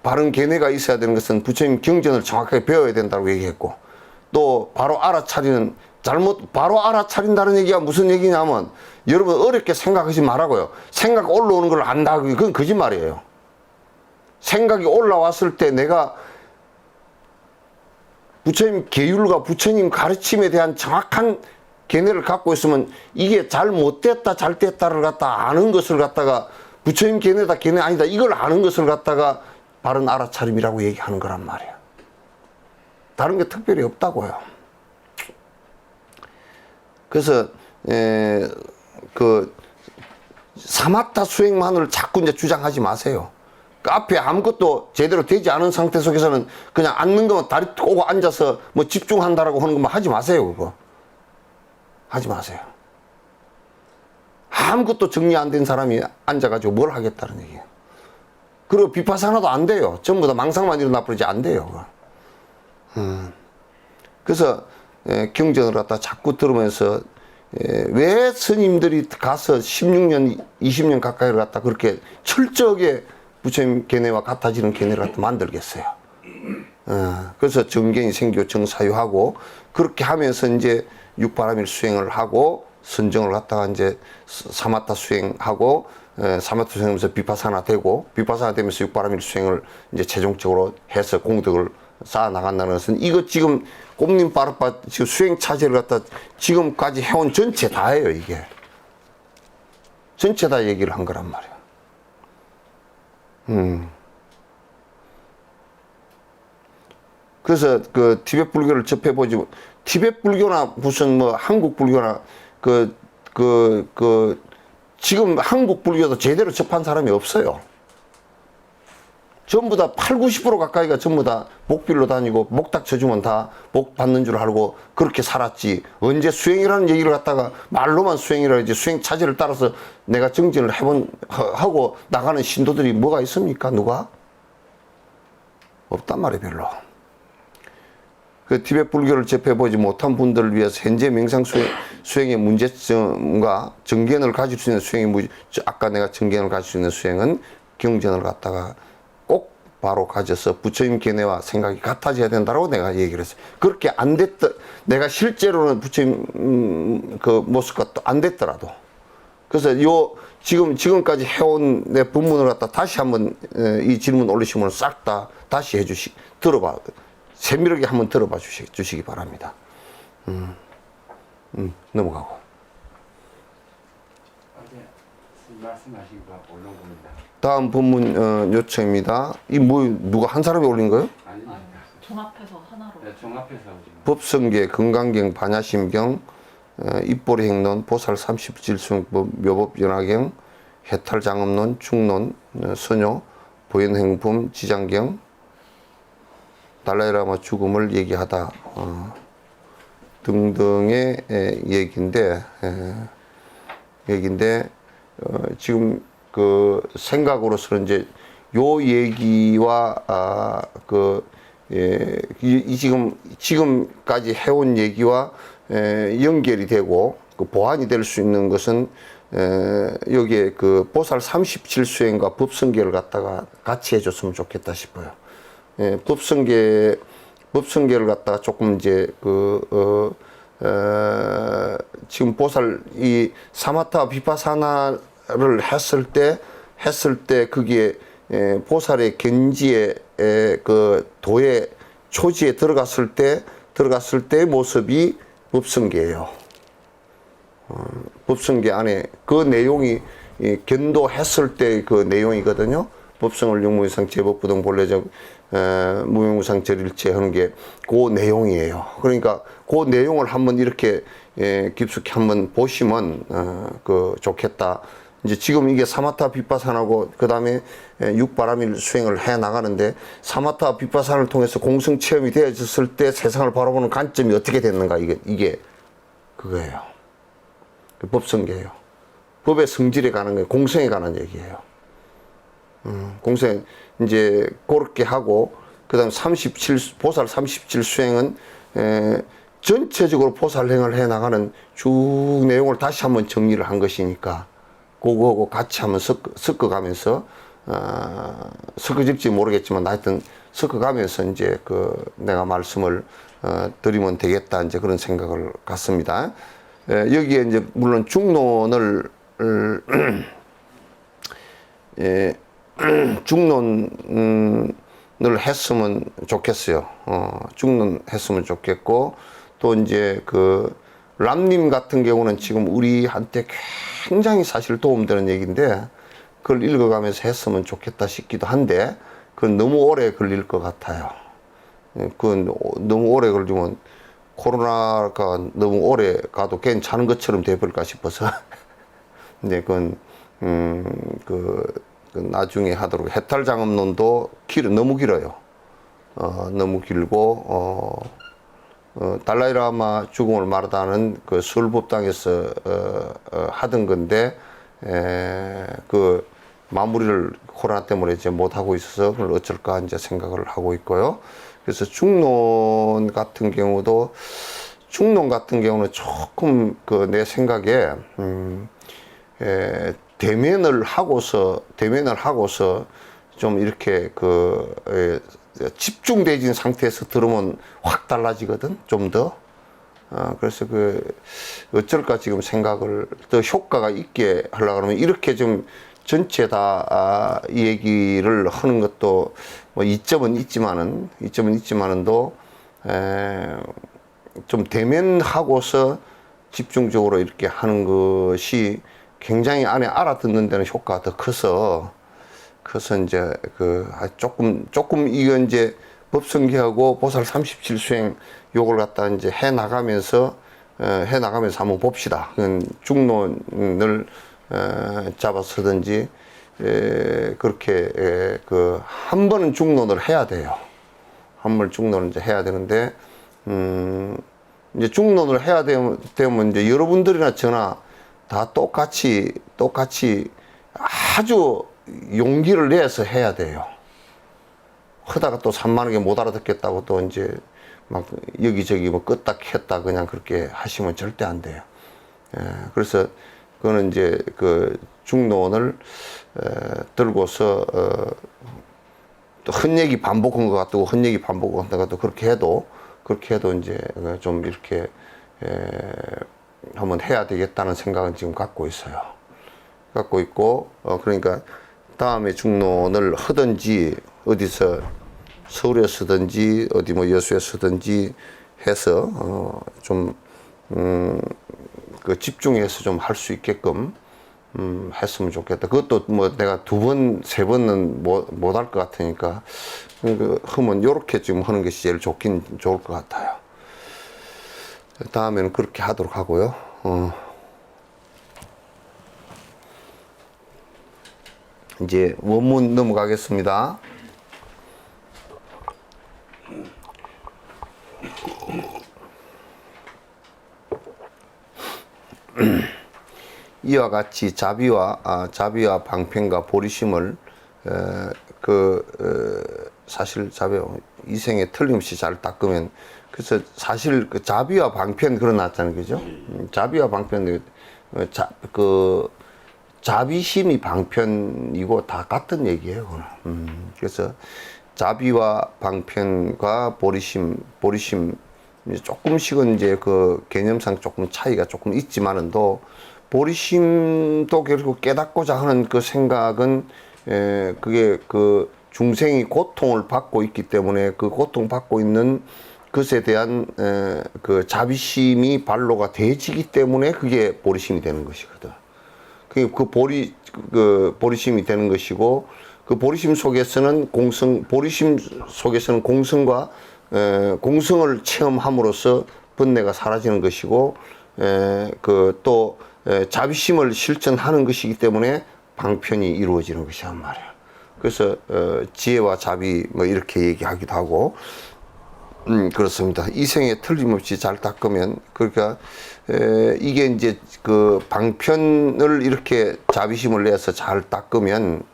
바른 견해가 있어야 되는 것은 부처님 경전을 정확하게 배워야 된다고 얘기했고 또 바로 알아차리는 바로 알아차린다는 얘기가 무슨 얘기냐면 여러분 어렵게 생각하지 말라고요. 생각 올라오는 걸 안다 그건 거짓말이에요. 생각이 올라왔을 때 내가 부처님 계율과 부처님 가르침에 대한 정확한 견해를 갖고 있으면 이게 잘못됐다 잘 됐다를 갖다 아는 것을 갖다가 부처님 견해다 견해 아니다 이걸 아는 것을 갖다가 바른 알아차림이라고 얘기하는 거란 말이에요. 다른 게 특별히 없다고요. 그래서 사마타 수행만을 자꾸 이제 주장하지 마세요. 그 앞에 아무것도 제대로 되지 않은 상태 속에서는 그냥 앉는 것만 다리 꼬고 앉아서 뭐 집중한다라고 하는 것만 하지 마세요. 그거 하지 마세요. 아무것도 정리 안 된 사람이 앉아가지고 뭘 하겠다는 얘기예요. 그리고 비파사나도 안 돼요. 전부 다 망상만 일어나 버리지 안 돼요. 그거. 그래서 경전을 갖다 자꾸 들으면서 왜 스님들이 가서 16년 20년 가까이를 갖다 그렇게 철저하게 부처님 견해와 같아지는 견해를 갖다 만들겠어요. 그래서 정견이 생기고 정사유하고 그렇게 하면서 이제 육바라밀 수행을 하고 선정을 갖다가 이제 사마타 수행하고 사마타 수행하면서 비파사나 되고 비파사나 되면서 육바라밀 수행을 이제 최종적으로 해서 공덕을 쌓아 나간다는 것은 이거 지금 꼽님 빠르빠 지금 수행 차제를 갖다 지금까지 해온 전체 다예요. 이게 전체 다 얘기를 한 거란 말이야. 그래서 그 티베트 불교를 접해보지 티베트 불교나 무슨 뭐 한국 불교나 지금 한국 불교도 제대로 접한 사람이 없어요. 전부 다 80, 90% 가까이가 전부 다 목빌로 다니고 목닥 쳐주면 다 복 받는 줄 알고 그렇게 살았지. 언제 수행이라는 얘기를 갖다가 말로만 수행이라 하지 수행 차제를 따라서 내가 정진을 하고 나가는 신도들이 뭐가 있습니까? 누가? 없단 말이에요, 별로. 그 티베트 불교를 접해보지 못한 분들을 위해서 현재 명상 수행의 문제점과 정견을 가질 수 있는 수행의 아까 내가 정견을 가질 수 있는 수행은 경전을 갖다가 꼭 바로 가져서 부처님 견해와 생각이 같아져야 된다고 내가 얘기를 했어요. 그렇게 안 됐다. 내가 실제로는 부처님 그 모습과 또 안 됐더라도. 그래서 지금까지 해온 내 본문을 갖다 다시 한번 이 질문 올리시면 싹 다 다시 들어봐. 세밀하게 한번 들어봐 주시기 바랍니다. 넘어가고. 어제 말씀하신 거 올라온 겁니다. 다음 본문 요청입니다. 이 뭐 누가 한 사람이 올린 거예요? 아니, 종합해서 하나로. 네, 종합해서 지금. 법성계, 건강경, 반야심경, 입보리 행론, 보살 37수행법, 묘법연화경, 해탈장엄론, 충론, 선요, 보현행품, 지장경, 달라이라마 죽음을 얘기하다 등등의 얘기인데 지금 그 생각으로서는 이제 요 얘기와 지금까지 해온 얘기와 연결이 되고 그 보완이 될 수 있는 것은 여기에 그 보살 37수행과 법성계를 갖다가 같이 해줬으면 좋겠다 싶어요. 법성계를 갖다가 조금 이제 지금 보살 이 사마타 비파사나를 했을 때 그게 보살의 견지의 그 도의 초지에 들어갔을 때 모습이 법성계예요. 법성계 안에 그 내용이 견도했을 때 그 내용이거든요. 법성을 용무이상 제법부동 본래적 무명무상 절일체 하는 게 그 내용이에요. 그러니까 그 내용을 한번 이렇게 깊숙이 한번 보시면 그 좋겠다. 이제 지금 이게 사마타 빗바산하고 그 다음에 육바람일 수행을 해 나가는데 사마타 빗바산을 통해서 공성 체험이 되어졌을 때 세상을 바라보는 관점이 어떻게 됐는가 이게 그거예요. 그 법성계예요. 법의 성질에 관한 거예요. 공성에 관한 얘기예요. 공성 이제 그렇게 하고 그다음 37 보살 37 수행은 전체적으로 보살행을 해 나가는 쭉 내용을 다시 한번 정리를 한 것이니까 그거하고 같이 한번 섞어가면서 섞어질지 모르겠지만 하여튼 섞어가면서 이제 그 내가 말씀을 드리면 되겠다 이제 그런 생각을 갖습니다. 여기에 이제 물론 중론을 중론을 했으면 좋겠어요. 중론했으면 좋겠고 또 이제 그 람님 같은 경우는 지금 우리한테 굉장히 사실 도움되는 얘기인데 그걸 읽어가면서 했으면 좋겠다 싶기도 한데 그건 너무 오래 걸릴 것 같아요. 그건 너무 오래 걸리면 코로나가 너무 오래 가도 괜찮은 것처럼 돼버릴까 싶어서 근데 그건 그 나중에 하도록 해탈장엄론도 너무 길어요. 너무 길고 달라이라마 죽음을 말하다는 그 술법당에서 하던 건데 그 마무리를 코로나 때문에 이제 못 하고 있어서 그걸 어쩔까 이제 생각을 하고 있고요. 그래서 중론 같은 경우는 조금 그 내 생각에 대면을 하고서 좀 이렇게 집중되진 상태에서 들으면 확 달라지거든, 좀 더. 그래서 어쩔까 지금 생각을 더 효과가 있게 하려고 그러면 이렇게 좀 전체 다 이 얘기를 하는 것도 뭐 이점은 있지만은도 좀 대면하고서 집중적으로 이렇게 하는 것이 굉장히 안에 알아듣는 데는 효과가 더 커서 이제 조금 이건 이제 법성계하고 보살 37 수행 요걸 갖다 이제 해 나가면서 한번 봅시다. 그건 중론을 잡아서든지 그렇게 한 번은 중론을 해야 돼요. 한 번 중론을 이제 해야 되는데 이제 중론을 해야 되면 이제 여러분들이나 저나 다 똑같이 아주 용기를 내서 해야 돼요. 하다가 또 산만하게 못 알아듣겠다고 또 이제 막 여기저기 뭐 껐다 켰다 그냥 그렇게 하시면 절대 안 돼요. 그래서 그거는 이제 그 중론을 들고서 또 헛얘기 반복한 것 같고 헛얘기 반복한 것 같고 그렇게 해도 이제 좀 이렇게 한번 해야 되겠다는 생각은 지금 갖고 있어요. 갖고 있고 그러니까 다음에 중론을 하든지 어디서 서울에 쓰든지 어디 뭐 여수에 쓰든지 해서 좀 집중해서 좀 할 수 있게끔 했으면 좋겠다. 그것도 뭐 내가 2번, 3번은 못 할 것 같으니까 하면 요렇게 지금 하는 것이 제일 좋을 것 같아요. 다음에는 그렇게 하도록 하고요. 이제 원문 넘어가겠습니다. 이와 같이 자비와 방편과 보리심을 사실 자비와 이생에 틀림없이 잘 닦으면 그래서 사실 그 자비와 방편 그런 나왔잖아요, 그죠? 자비와 방편 자비심이 방편이고 다 같은 얘기예요, 그거는. 그래서 자비와 방편과 보리심 조금씩은 이제 그 개념상 조금 차이가 조금 있지만은도 보리심도 결국 깨닫고자 하는 그 생각은 그게 중생이 고통을 받고 있기 때문에 그 고통받고 있는 것에 대한 그 자비심이 발로가 되지기 때문에 그게 보리심이 되는 것이거든. 그 보리심이 되는 것이고, 그 보리심 속에서는 보리심 속에서는 공성과 공성을 체험함으로써 번뇌가 사라지는 것이고, 그 또 자비심을 실천하는 것이기 때문에 방편이 이루어지는 것이란 말이야. 그래서 지혜와 자비 뭐 이렇게 얘기하기도 하고, 그렇습니다. 이 생에 틀림없이 잘 닦으면, 그러니까 이게 이제 그 방편을 이렇게 자비심을 내서 잘 닦으면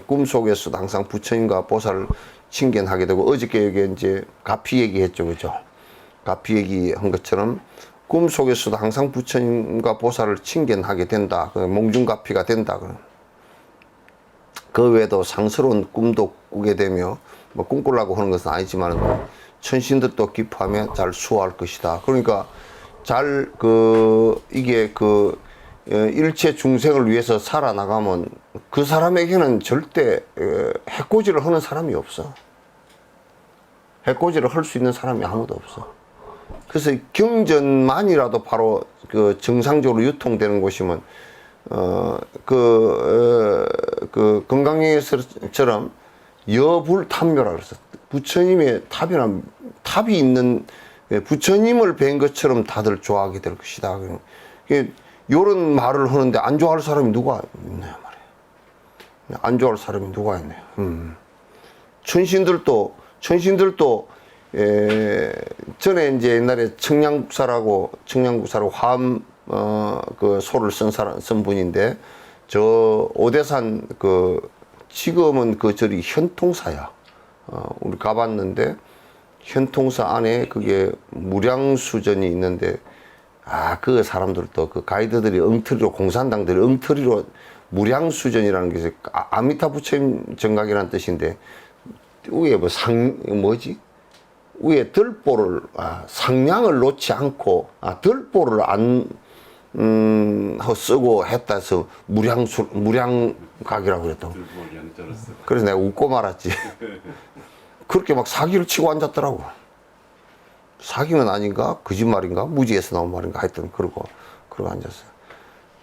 꿈속에서도 항상 부처님과 보살을 칭견하게 되고, 어저께 여기 이제 가피 얘기했죠, 그죠? 가피 얘기한 것처럼 꿈속에서도 항상 부처님과 보살을 칭견하게 된다. 그 몽중가피가 된다. 그 외에도 상스러운 꿈도 꾸게 되며, 뭐 꿈꾸려고 하는 것은 아니지만 천신들도 기뻐하며 잘 수호할 것이다. 그러니까 이게 일체 중생을 위해서 살아나가면 그 사람에게는 절대 해코지를 하는 사람이 없어. 해코지를 할 수 있는 사람이 아무도 없어. 그래서 경전만이라도 바로 그 정상적으로 유통되는 곳이면 건강에서처럼 여불탑묘라 그랬어. 부처님의 탑이 있는 부처님을 뵌 것처럼 다들 좋아하게 될 것이다. 이런 말을 하는데 안 좋아할 사람이 누가 있냐 말이에요. 안 좋아할 사람이 누가 있네요. 천신들도 전에 이제 옛날에 청량국사라고 화엄 그 소를 쓴 분인데, 저 오대산 지금은 그 절이 현통사야. 우리 가봤는데 현통사 안에 그게 무량수전이 있는데, 그 사람들도 그 가이드들이 공산당들이 엉터리로 무량수전이라는 게 아미타 부처님 정각이라는 뜻인데, 위에 위에 들보를 상량을 놓지 않고 들보를 안 쓰고 했다 해서 무량각이라고 그랬다고. 그래서 내가 웃고 말았지. 그렇게 막 사기를 치고 앉았더라고. 사기는 아닌가? 거짓말인가? 무지에서 나온 말인가? 하여튼 그러고 앉았어요.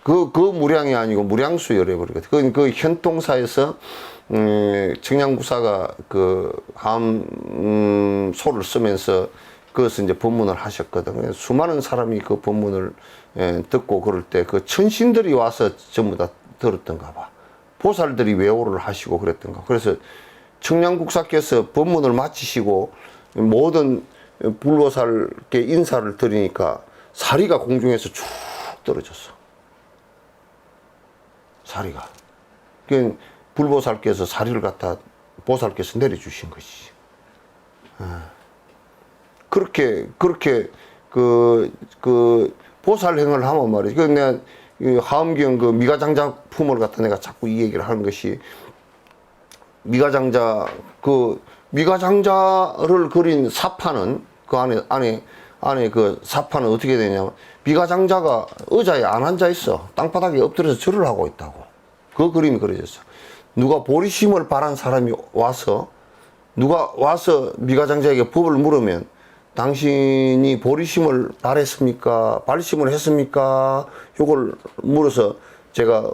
그 무량이 아니고 무량수열해 버리거든. 그 현통사에서 청량구사가 화엄 소를 쓰면서 그것을 이제 법문을 하셨거든. 수많은 사람이 그 법문을 듣고 그럴 때 그 천신들이 와서 전부 다 들었던가 봐. 보살들이 외호를 하시고 그랬던가. 그래서 청량국사께서 법문을 마치시고 모든 불보살께 인사를 드리니까 사리가 공중에서 쭉 떨어졌어. 사리가. 그러니까 불보살께서 사리를 갖다 보살께서 내려주신 것이지. 그렇게 보살행을 하면 말이지. 그 내가 화엄경 미가장자품을 갖다 내가 자꾸 이 얘기를 하는 것이, 미가장자를 그린 사파는 그 안에 그 사파는 어떻게 되냐면, 미가장자가 의자에 안 앉아 있어. 땅바닥에 엎드려서 절을 하고 있다고. 그 그림이 그려졌어. 누가 보리심을 바란 사람이 와서 미가장자에게 법을 물으면, 당신이 보리심을 발심을 했습니까? 요걸 물어서 제가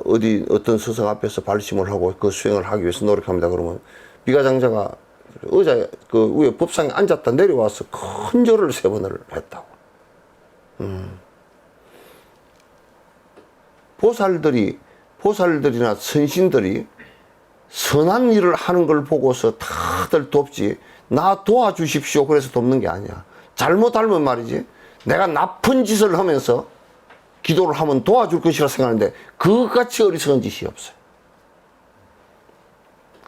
어떤 스승 앞에서 발심을 하고 그 수행을 하기 위해서 노력합니다. 그러면 미가장자가 의자에 위에 법상에 앉았다 내려와서 큰 절을 3번을 했다고. 보살들이나 선신들이 선한 일을 하는 걸 보고서 다들 돕지, 나 도와주십시오 그래서 돕는 게 아니야. 잘못하면 말이지, 내가 나쁜 짓을 하면서 기도를 하면 도와줄 것이라 생각하는데 그같이 어리석은 짓이 없어요.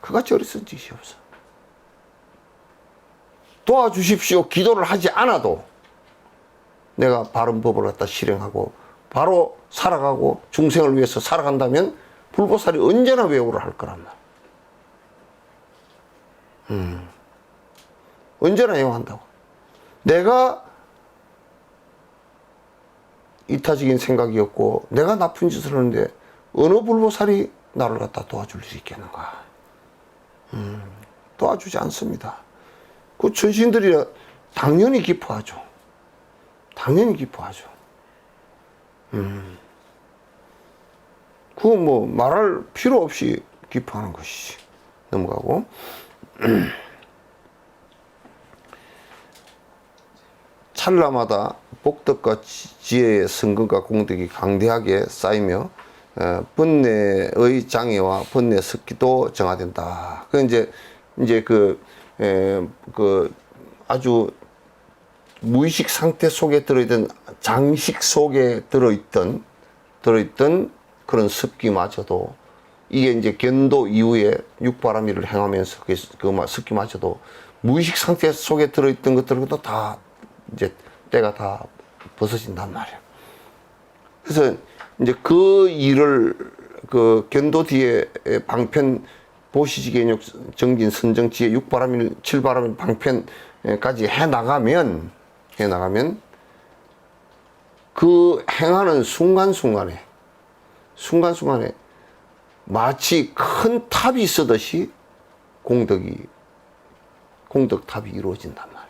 그같이 어리석은 짓이 없어. 도와주십시오 기도를 하지 않아도 내가 바른 법을 갖다 실행하고 바로 살아가고 중생을 위해서 살아간다면 불보살이 언제나 외우를 할 거란 말. 언제나 외워한다고. 내가 이타적인 생각이었고 내가 나쁜 짓을 하는데 어느 불보살이 나를 갖다 도와줄 수 있겠는가. 도와주지 않습니다. 그 전신들이 당연히 기뻐하죠. 당연히 기뻐하죠. 그거 뭐 말할 필요 없이 기뻐하는 것이지. 넘어가고. 찰나마다 복덕과 지혜의 성근과 공덕이 강대하게 쌓이며 번뇌의 장애와 번뇌 습기도 정화된다. 그 이제 그 아주 무의식 상태 속에 들어있던 장식 속에 들어있던 그런 습기마저도 이게 이제 견도 이후에 육바라밀을 행하면서 그 습기마저도 무의식 상태 속에 들어있던 것들도 다 이제 때가 다 벗어진단 말이야. 그래서 이제 그 일을 그 견도 뒤에 방편 보시지개인욕 정진 선정 지혜 육바라밀 칠바라밀 방편까지 해 나가면 그 행하는 순간순간에 마치 큰 탑이 쓰듯이 공덕탑이 이루어진단 말이에요.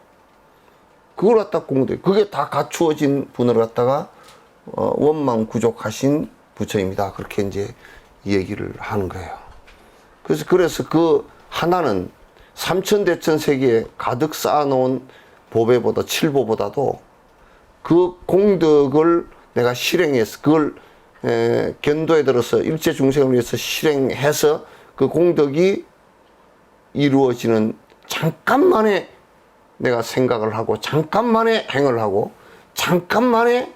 그걸 갖다 그게 다 갖추어진 분을 갖다가 원망구족하신 부처입니다. 그렇게 이제 얘기를 하는 거예요. 그래서 그 하나는 삼천대천 세계에 가득 쌓아놓은 보배보다 칠보보다도 그 공덕을 내가 실행해서 그걸 견도에 들어서 일체 중생을 위해서 실행해서 그 공덕이 이루어지는 잠깐만에 내가 생각을 하고 잠깐만에 행을 하고 잠깐만에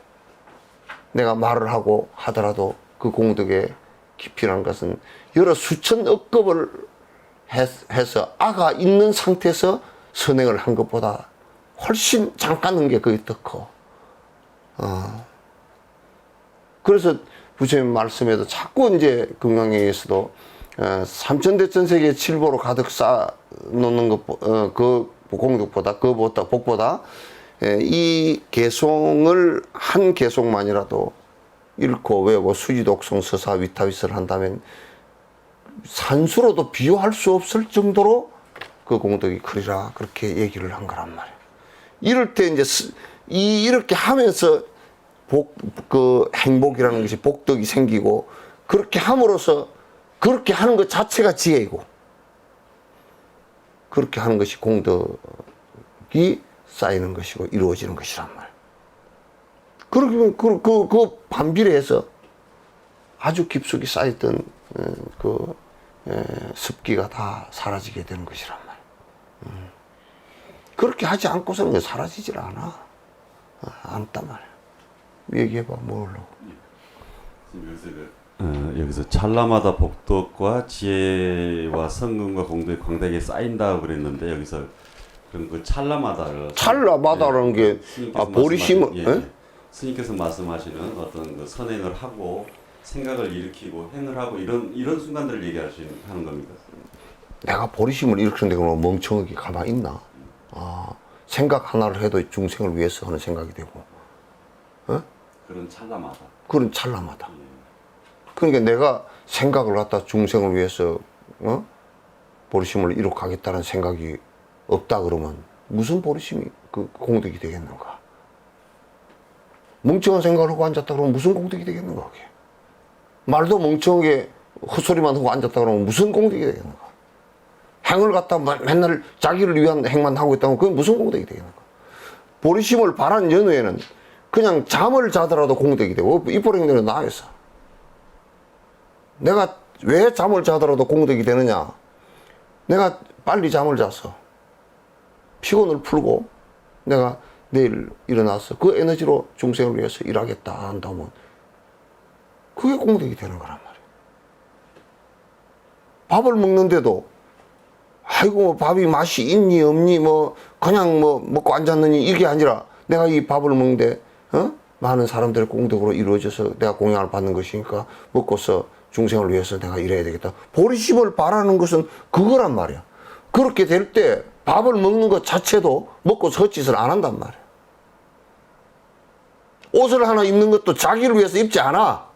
내가 말을 하고 하더라도 그 공덕의 깊이라는 것은 여러 수천억 급을 해서 아가 있는 상태에서 선행을 한 것보다 훨씬 잠깐 한 게 그게 더 커. 그래서 부처님 말씀에도 자꾸 이제 금강경에서도 삼천대천세계 칠보로 가득 쌓아놓는 것, 그 공덕보다, 그보다, 복보다 이 개송을 한 개송만이라도 읽고 외우고 수지독송 서사 위타위스를 한다면 산수로도 비교할 수 없을 정도로 그 공덕이 크리라 그렇게 얘기를 한 거란 말이에요. 이럴 때 이제 이렇게 하면서 그 행복이라는 것이 복덕이 생기고 그렇게 함으로써 그렇게 하는 것 자체가 지혜이고 그렇게 하는 것이 공덕이 쌓이는 것이고 이루어지는 것이란 말이에요. 그러면 그 반비례해서 아주 깊숙이 쌓였던 습기가 다 사라지게 되는 것이란 말이에요. 그렇게 하지 않고서는 사라지질 않아. 않단 말이야. 얘기해봐, 뭘로. 여기서 찰나마다 복덕과 지혜와 성근과 공덕이 광대하게 쌓인다고 그랬는데 여기서 그럼 그 찰나마다라는 게 보리심을 스님께서 말씀하시는 어떤 그 선행을 하고 생각을 일으키고 행을 하고 이런 순간들을 하는 겁니까? 내가 보리심을 일으키는데 그러면 멍청하게 가만히 있나? 생각 하나를 해도 중생을 위해서 하는 생각이 되고, 그런 찰나마다. 그런 찰나마다. 그러니까 내가 생각을 갖다 중생을 위해서 보리심을 이룩하겠다는 생각이 없다 그러면 무슨 보리심이 그 공덕이 되겠는가? 멍청한 생각을 하고 앉았다 그러면 무슨 공덕이 되겠는가? 그게? 말도 멍청하게 헛소리만 하고 앉았다 그러면 무슨 공덕이 되겠는가? 행을 갖다 맨날 자기를 위한 행만 하고 있다면 그게 무슨 공덕이 되겠는가? 보리심을 바란 연후에는 그냥 잠을 자더라도 공덕이 되고 이포랭들은 나와있어. 내가 왜 잠을 자더라도 공덕이 되느냐? 내가 빨리 잠을 자서 피곤을 풀고 내가 내일 일어나서 그 에너지로 중생을 위해서 일하겠다 한다면 그게 공덕이 되는 거란 말이에요. 밥을 먹는데도 아이고 밥이 맛이 있니 없니 뭐 그냥 뭐 먹고 앉았느니 이게 아니라 내가 이 밥을 먹는데 많은 사람들의 공덕으로 이루어져서 내가 공양을 받는 것이니까 먹고서 중생을 위해서 내가 일해야 되겠다. 보리심을 바라는 것은 그거란 말이야. 그렇게 될 때 밥을 먹는 것 자체도 먹고 헛짓을 안 한단 말이야. 옷을 하나 입는 것도 자기를 위해서 입지 않아.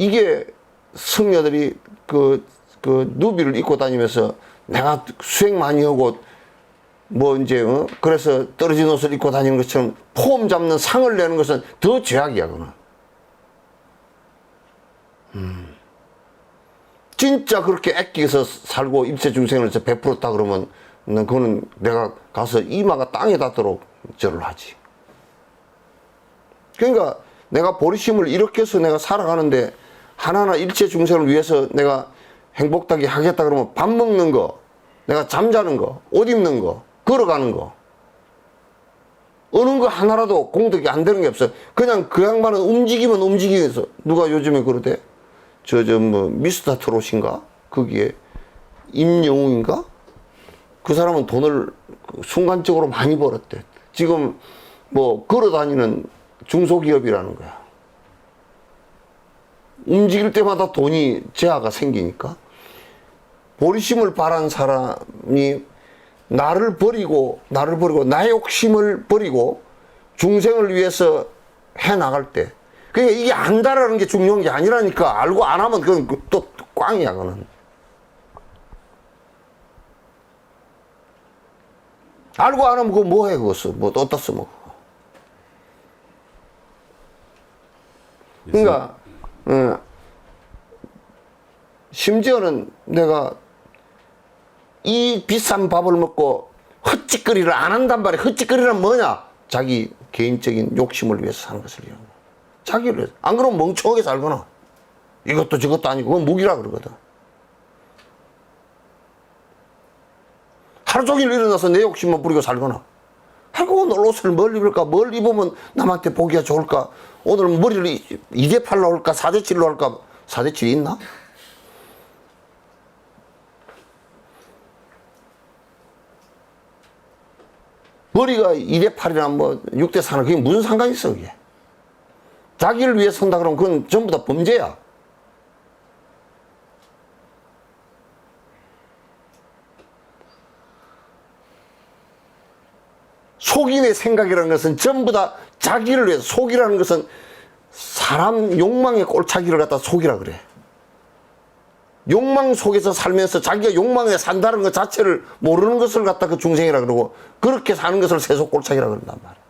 이게 승려들이 그 누비를 입고 다니면서 내가 수행 많이 하고 뭐 이제 그래서 떨어진 옷을 입고 다니는 것처럼 폼 잡는 상을 내는 것은 더 죄악이야 그는. 진짜 그렇게 애끼서 살고 입세 중생을 베풀었다 그러면 그거는 내가 가서 이마가 땅에 닿도록 절을 하지. 그러니까 내가 보리심을 이렇게 해서 내가 살아가는데 하나하나 일체 중생을 위해서 내가 행복하게 하겠다 그러면 밥 먹는 거, 내가 잠자는 거, 옷 입는 거, 걸어가는 거 어느 거 하나라도 공덕이 안 되는 게 없어. 그냥 그 양반은 움직이면 움직이면서 누가 요즘에 그러대? 뭐 미스터 트롯인가? 거기에 임영웅인가? 그 사람은 돈을 순간적으로 많이 벌었대. 지금 뭐 걸어다니는 중소기업이라는 거야. 움직일 때마다 돈이 재화가 생기니까. 보리심을 바란 사람이 나를 버리고 나의 욕심을 버리고 중생을 위해서 해 나갈 때, 그러니까 이게 안다라는 게 중요한 게 아니라니까. 알고 안 하면 그건 또 꽝이야 그는. 알고 안 하면 그거 뭐해 그거 뭐 어디다 써먹어. 그러니까 심지어는 내가 이 비싼 밥을 먹고 헛짓거리를 안 한단 말이야. 헛짓거리란 뭐냐? 자기 개인적인 욕심을 위해서 사는 것을 위한 거. 자기를 위해서. 안 그러면 멍청하게 살거나 이것도 저것도 아니고 그건 무기라 그러거든. 하루 종일 일어나서 내 욕심만 부리고 살거나, 아이고 오늘 옷을 뭘 입을까, 뭘 입으면 남한테 보기가 좋을까, 오늘 머리를 2대8로 할까 4대7로 할까. 4대7이 있나? 머리가 2대8이나 뭐 6대4나 그게 무슨 상관이 있어 그게. 자기를 위해 선다 그러면 그건 전부 다 범죄야. 속인의 생각이라는 것은 전부 다 자기를 위해서. 속이라는 것은 사람 욕망의 꼴차기를 갖다 속이라 그래. 욕망 속에서 살면서 자기가 욕망에 산다는 것 자체를 모르는 것을 갖다 그 중생이라 그러고, 그렇게 사는 것을 세속 꼴차기라 그런단 말이야.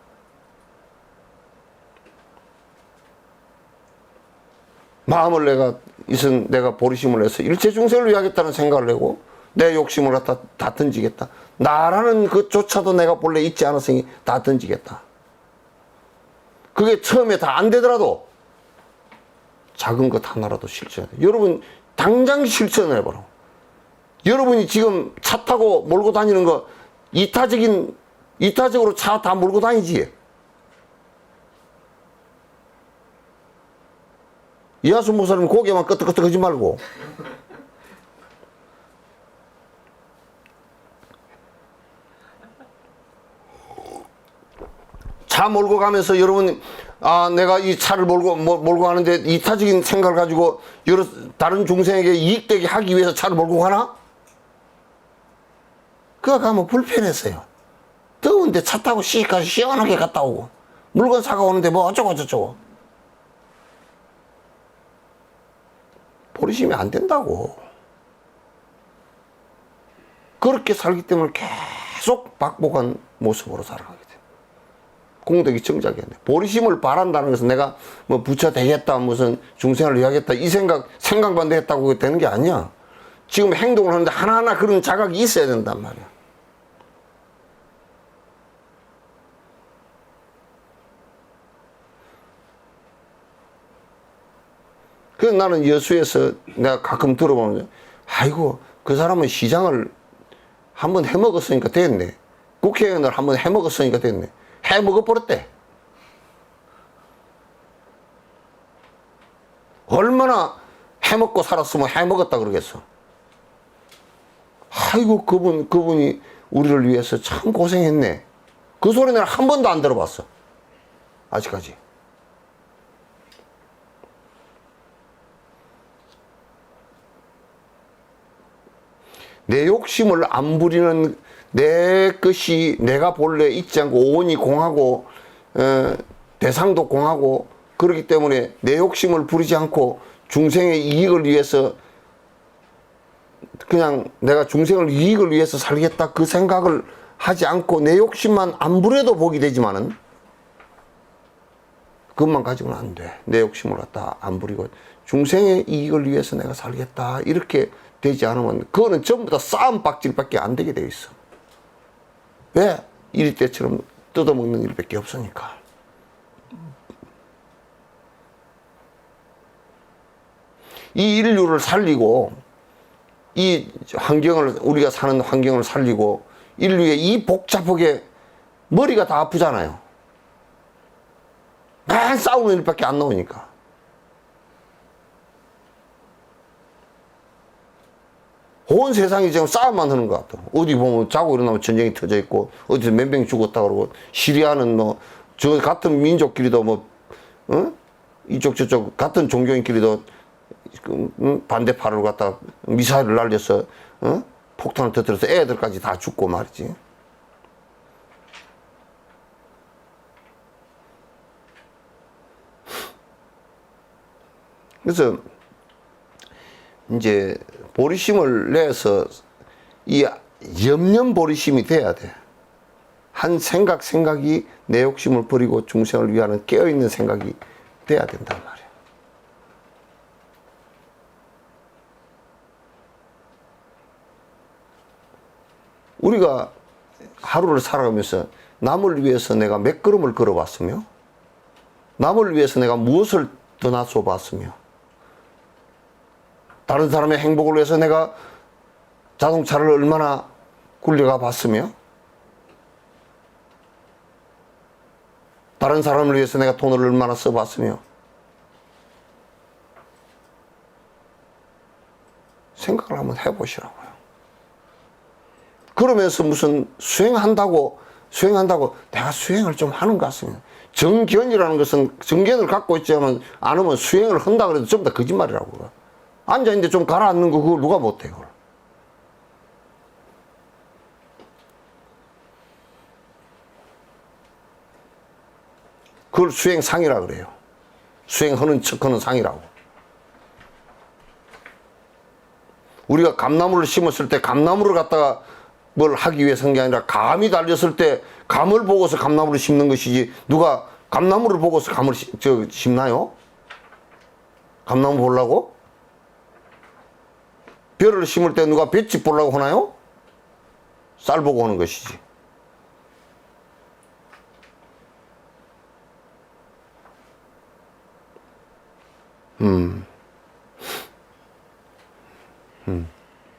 마음을 내가 보리심을 해서 일체 중생을 위하겠다는 생각을 내고 내 욕심을 갖다 다 던지겠다. 나라는 것조차도 내가 본래 있지 않았으니 다 던지겠다. 그게 처음에 다 안 되더라도 작은 것 하나라도 실천해. 여러분 당장 실천을 해봐라. 여러분이 지금 차 타고 몰고 다니는 거 이타적으로 차 다 몰고 다니지. 이하수 목사님 고개만 끄덕끄덕 하지 말고. 차 몰고 가면서 여러분, 내가 이 차를 몰고 가는데 이타적인 생각을 가지고 다른 중생에게 이익되게 하기 위해서 차를 몰고 가나? 그거 가면 불편했어요. 더운데 차 타고 시집가서 시원하게 갔다 오고, 물건 사가 오는데 뭐 어쩌고 저쩌고. 보리심이 안 된다고. 그렇게 살기 때문에 계속 박복한 모습으로 살아가게 돼. 공덕이 정작이 안 돼. 보리심을 바란다는 것은 내가 뭐 부처 되겠다, 무슨 중생을 위하겠다, 이 생각만 했다고 되는 게 아니야. 지금 행동을 하는데 하나하나 그런 자각이 있어야 된단 말이야. 그래서 나는 여수에서 내가 가끔 들어보면, 아이고 그 사람은 시장을 한번 해먹었으니까 됐네, 국회의원을 한번 해먹었으니까 됐네. 해먹어버렸대. 얼마나 해먹고 살았으면 해먹었다 그러겠어. 아이고 그분이 우리를 위해서 참 고생했네. 그 소리 내가 한 번도 안 들어봤어 아직까지. 내 욕심을 안 부리는, 내 것이 내가 본래 있지 않고 오온이 공하고 대상도 공하고, 그렇기 때문에 내 욕심을 부리지 않고 중생의 이익을 위해서 그냥 내가 중생을 이익을 위해서 살겠다 그 생각을 하지 않고 내 욕심만 안 부려도 복이 되지만은 그것만 가지고는 안 돼. 내 욕심을 갖다 안 부리고 중생의 이익을 위해서 내가 살겠다 이렇게 되지 않으면 그거는 전부 다 싸움 박질밖에 안 되게 돼 있어. 왜? 이리 때처럼 뜯어먹는 일밖에 없으니까. 이 인류를 살리고 이 환경을 우리가 사는 환경을 살리고 인류의 이 복잡하게 머리가 다 아프잖아요. 맨 싸우는 일밖에 안 나오니까. 온 세상이 지금 싸움만 하는 것 같아. 어디 보면 자고 일어나면 전쟁이 터져 있고 어디서 몇 명이 죽었다 그러고 시리아는 뭐 저 같은 민족끼리도 뭐 이쪽 저쪽 같은 종교인끼리도 반대파를 갖다 미사일을 날려서 폭탄을 터뜨려서 애들까지 다 죽고 말이지. 그래서 이제 보리심을 내서 이 염려보리심이 돼야 돼. 한 생각이 내 욕심을 버리고 중생을 위하는 깨어있는 생각이 돼야 된단 말이야. 우리가 하루를 살아가면서 남을 위해서 내가 몇 걸음을 걸어봤으며 남을 위해서 내가 무엇을 떠나서 봤으며 다른 사람의 행복을 위해서 내가 자동차를 얼마나 굴려가 봤으며 다른 사람을 위해서 내가 돈을 얼마나 써봤으며 생각을 한번 해보시라고요. 그러면서 무슨 수행한다고 내가 수행을 좀 하는 것 같습니다. 정견이라는 것은 정견을 갖고 있지 않으면 수행을 한다 그래도 전부 다 거짓말이라고. 앉아있는데 좀 가라앉는 거 그걸 누가 못해 그걸. 그걸 수행상이라 그래요. 수행하는 척하는 상이라고. 우리가 감나무를 심었을 때 감나무를 갖다가 뭘 하기 위해서 한 게 아니라 감이 달렸을 때 감을 보고서 감나무를 심는 것이지 누가 감나무를 보고서 감을 심나요? 감나무 보려고? 벼를 심을 때 누가 볏짚 보려고 하나요? 쌀 보고 하는 것이지.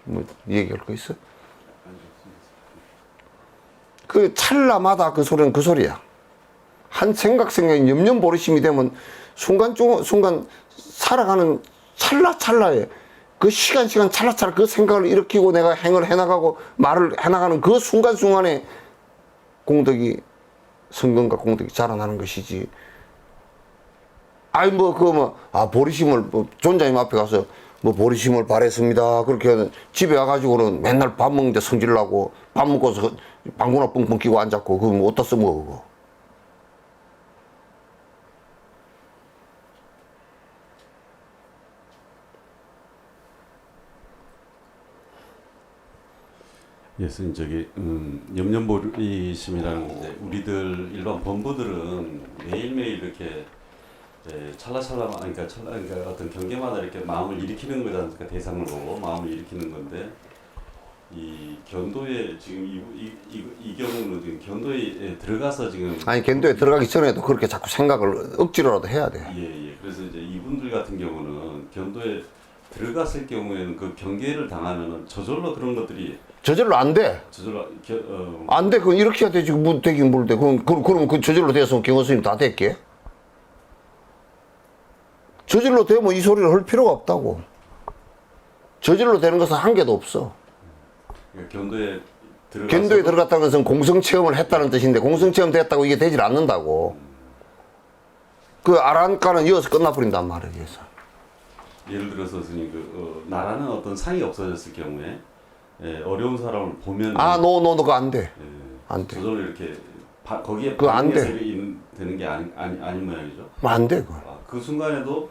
뭐 얘기할 거 있어? 그 찰나마다 그 소리는 그 소리야. 한 생각이 염려보리심이 되면 순간 살아가는 찰나에 그 시간 찰나찰나 그 생각을 일으키고 내가 행을 해나가고 말을 해나가는 그 순간순간에 공덕이 성공과 공덕이 자라나는 것이지. 아이 보리심을 존자님 앞에 가서 보리심을 바랬습니다. 그렇게 집에 와가지고는 맨날 밥 먹는데 성질나고 밥 먹고서 방구나 뻥뻥 끼고 앉았고 그거 뭐 어디다 써먹어 그거. 예, 선생님 염려보리심이라는 이제 우리들 일반 범부들은 매일매일 이렇게 찰나찰나 그러니까 어떤 경계마다 이렇게 마음을 일으키는 거지 않습니까? 대상을 보고 마음을 일으키는 건데 이 견도에 지금 이 경우는 지금 견도에 들어가서 지금 아니 견도에 들어가기 전에도 그렇게 자꾸 생각을 억지로라도 해야 돼. 예. 그래서 이제 이분들 같은 경우는 견도에 들어갔을 경우에는 그 경계를 당하면은 저절로 그런 것들이 저절로 안 돼. 저절로 안 돼. 그건 이렇게 해야 되지. 뭐 되긴 뭘 돼. 그럼 그 저절로 되었으면 경허스님 다 됐게. 저절로 되면 이 소리를 할 필요가 없다고. 저절로 되는 것은 한 개도 없어. 견도에 들어갔다는 것은 공성체험을 했다는 뜻인데 공성체험 됐다고 이게 되질 않는다고. 그 아란가는 이어서 끝나버린단 말이에요. 그래서. 예를 들어서 선생님 나라는 어떤 상이 없어졌을 경우에 어려운 사람을 보면 너 그거 안 돼. 안 돼. 저절로 이렇게 거기에 그거 안 돼. 되는 게 아닌 모양이죠. 안 돼 그거. 그 순간에도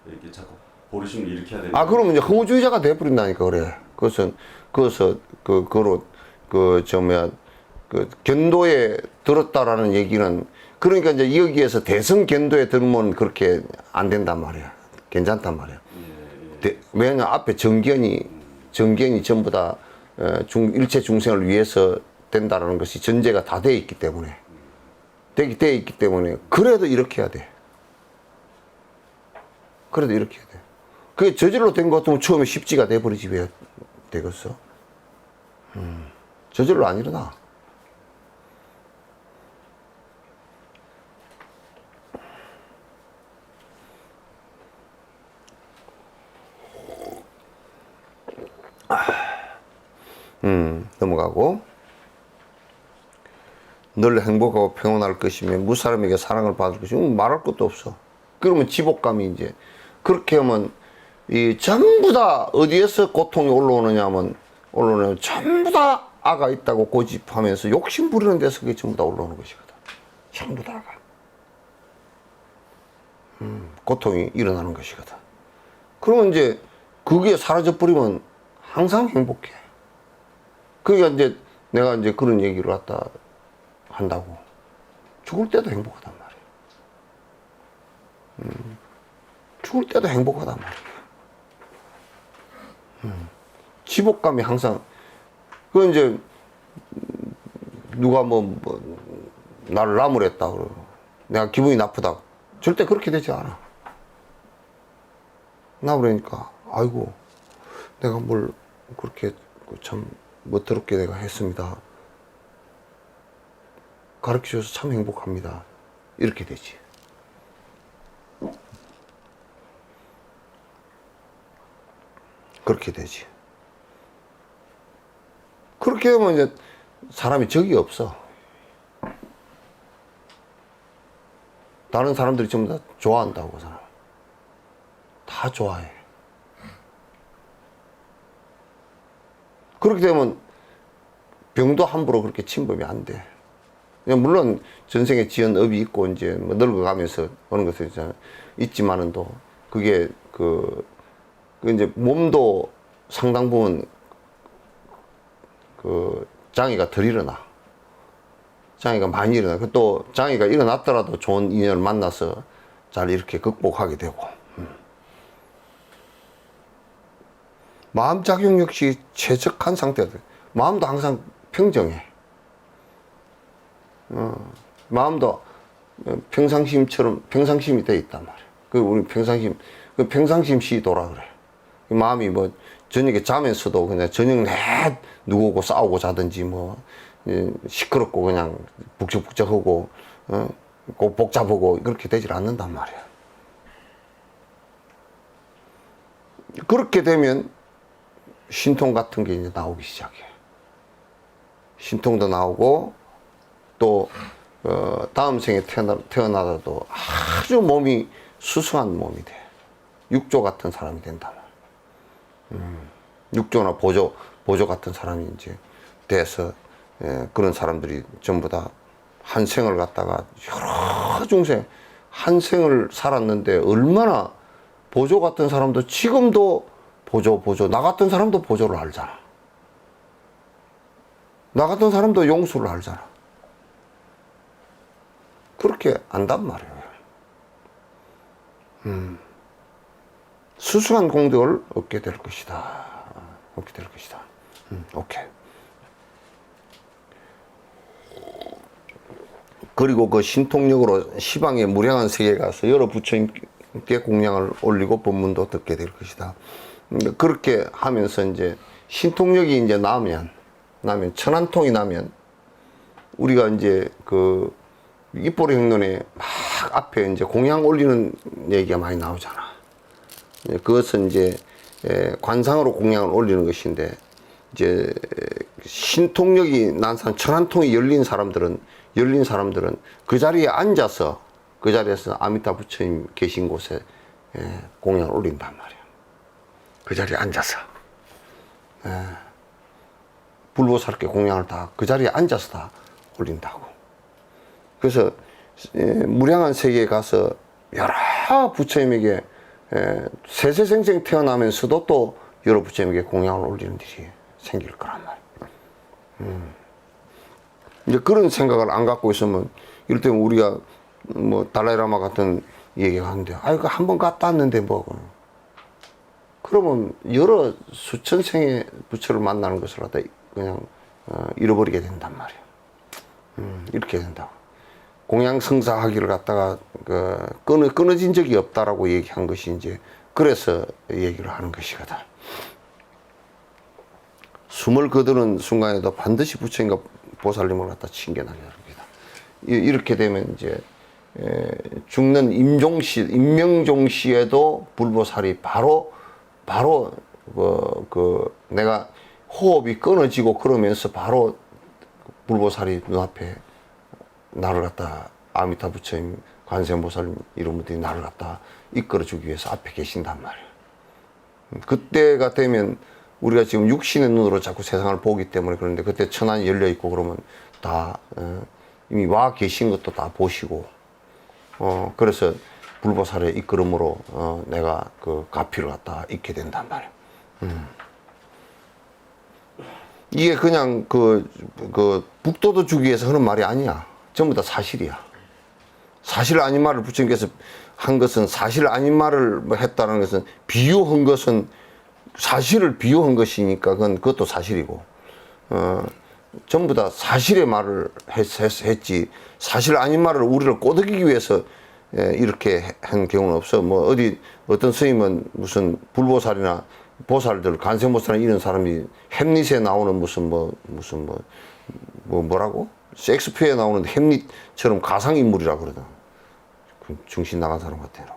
이렇게 자꾸 보르심을 일으켜야 되는. 아, 그러면 이제 허무주의자가 돼버린다니까, 그래. 그거로, 견도에 들었다라는 얘기는, 그러니까 이제 여기에서 대선 견도에 들면 그렇게 안 된단 말이야. 괜찮단 말이야. 왜냐면 앞에 정견이 전부 다 일체 중생을 위해서 된다라는 것이 전제가 다 돼 있기 때문에. 돼 있기 때문에, 그래도 이렇게 해야 돼. 그래도 이렇게 해야 돼. 그게 저절로 된 것 같으면 처음에 십지가 돼버리지 왜 되겠어? 저절로 안 일어나. 넘어가고. 늘 행복하고 평온할 것이며 무사람에게 사랑을 받을 것이며 말할 것도 없어. 그러면 지복감이 이제 그렇게 하면 이 전부 다 어디에서 고통이 올라오느냐면 전부 다 아가 있다고 고집하면서 욕심 부리는 데서 그게 전부 다 올라오는 것이거든. 전부 다가 고통이 일어나는 것이거든. 그러면 이제 그게 사라져 버리면 항상 행복해. 그러니까 이제 내가 이제 그런 얘기를 갖다 한다고. 죽을 때도 행복하단 말이야. 죽을 때도 행복하단 말이야. 지복감이 항상, 그 이제, 누가 나를 나무랬다. 그러고, 내가 기분이 나쁘다. 절대 그렇게 되지 않아. 나무라니까, 아이고, 내가 뭘 그렇게 참 멋스럽게 내가 했습니다. 가르쳐줘서 참 행복합니다. 이렇게 되지. 그렇게 되지. 그렇게 하면 이제 사람이 적이 없어. 다른 사람들이 전부 다 좋아한다고, 그 사람. 다 좋아해. 그렇게 되면 병도 함부로 그렇게 침범이 안 돼. 물론 전생에 지은 업이 있고 이제 늙어가면서 그런 것들이 있지만은 또 그게 그 이제 몸도 상당 부분 그 장애가 덜 일어나. 장애가 많이 일어나. 또 장애가 일어났더라도 좋은 인연을 만나서 잘 이렇게 극복하게 되고. 마음 작용 역시 최적한 상태가 돼. 마음도 항상 평정해. 마음도 평상심이 돼 있단 말이야. 그 우리 평상심 시도라 그래. 마음이 저녁에 자면서도 그냥 저녁 내 누구고 싸우고 자든지 시끄럽고 그냥 북적북적하고 꼭 복잡하고 그렇게 되질 않는단 말이야. 그렇게 되면 신통 같은 게 이제 나오기 시작해. 신통도 나오고 또 다음 생에 태어나도 아주 몸이 수수한 몸이 돼. 육조 같은 사람이 된다. 육조나 보조 같은 사람이 이제 돼서 그런 사람들이 전부 다 한 생을 갖다가 여러 중생 한 생을 살았는데 얼마나 보조 같은 사람도 지금도 보조 나 같은 사람도 보조를 알잖아. 나 같은 사람도 용수를 알잖아. 그렇게 안단 말이에요. 수수한 공덕을 얻게 될 것이다. 오케이. 그리고 그 신통력으로 시방의 무량한 세계에 가서 여러 부처님께 공양을 올리고 법문도 듣게 될 것이다. 그렇게 하면서 이제 신통력이 이제 나면 천안통이 나면 우리가 이제 그 입보리 행론에 막 앞에 이제 공양 올리는 얘기가 많이 나오잖아. 그것은 이제 관상으로 공양을 올리는 것인데 이제 신통력이 난 사람, 천안통이 열린 사람들은 그 자리에 앉아서 그 자리에서 아미타 부처님 계신 곳에 공양을 올린단 말이야. 그 자리에 앉아서 불보살께 공양을 다 그 자리에 앉아서 다 올린다고. 그래서 무량한 세계에 가서 여러 부처님에게 세세생생 태어나면서도 또 여러 부처님께 공양을 올리는 일이 생길 거란 말이에요. 이제 그런 생각을 안 갖고 있으면, 이럴 때면 우리가 뭐 달라이라마 같은 얘기가 하는데, 아이고 한 번 갔다 왔는데 뭐, 그러면 여러 수천 생의 부처를 만나는 것을 갖다 그냥 잃어버리게 된단 말이에요. 이렇게 된다고. 공양성사 하기를 갖다가 끊어진 적이 없다라고 얘기한 것이 이제 그래서 얘기를 하는 것이거든. 숨을 거두는 순간에도 반드시 부처님과 보살님을 갖다 친견하게 됩니다. 이렇게 되면 이제 죽는 임명종시에도 불보살이 바로 내가 호흡이 끊어지고 그러면서 바로 불보살이 눈앞에 나를 갖다 아미타 부처님, 관세음보살님 이런 분들이 나를 갖다 이끌어주기 위해서 앞에 계신단 말이에요. 그때가 되면 우리가 지금 육신의 눈으로 자꾸 세상을 보기 때문에 그런데 그때 천안이 열려 있고 그러면 다 이미 와 계신 것도 다 보시고 그래서 불보살의 이끌음으로 내가 그 가피를 갖다 잊게 된단 말이에요. 이게 그냥 북돋워 주기 위해서 하는 말이 아니야. 전부 다 사실이야. 사실 아닌 말을 부처님께서 한 것은, 사실 아닌 말을 했다는 것은, 비유한 것은 사실을 비유한 것이니까 그것도 사실이고, 전부 다 사실의 말을 했지, 사실 아닌 말을 우리를 꼬드기기 위해서 이렇게 한 경우는 없어. 뭐 어떤 스님은 무슨 불보살이나 보살들, 간세보살이나 이런 사람이 햄릿에 나오는 뭐라고? 셰익스피어에 나오는 햄릿처럼 가상인물이라 그러다. 정신 나간 사람 같아요.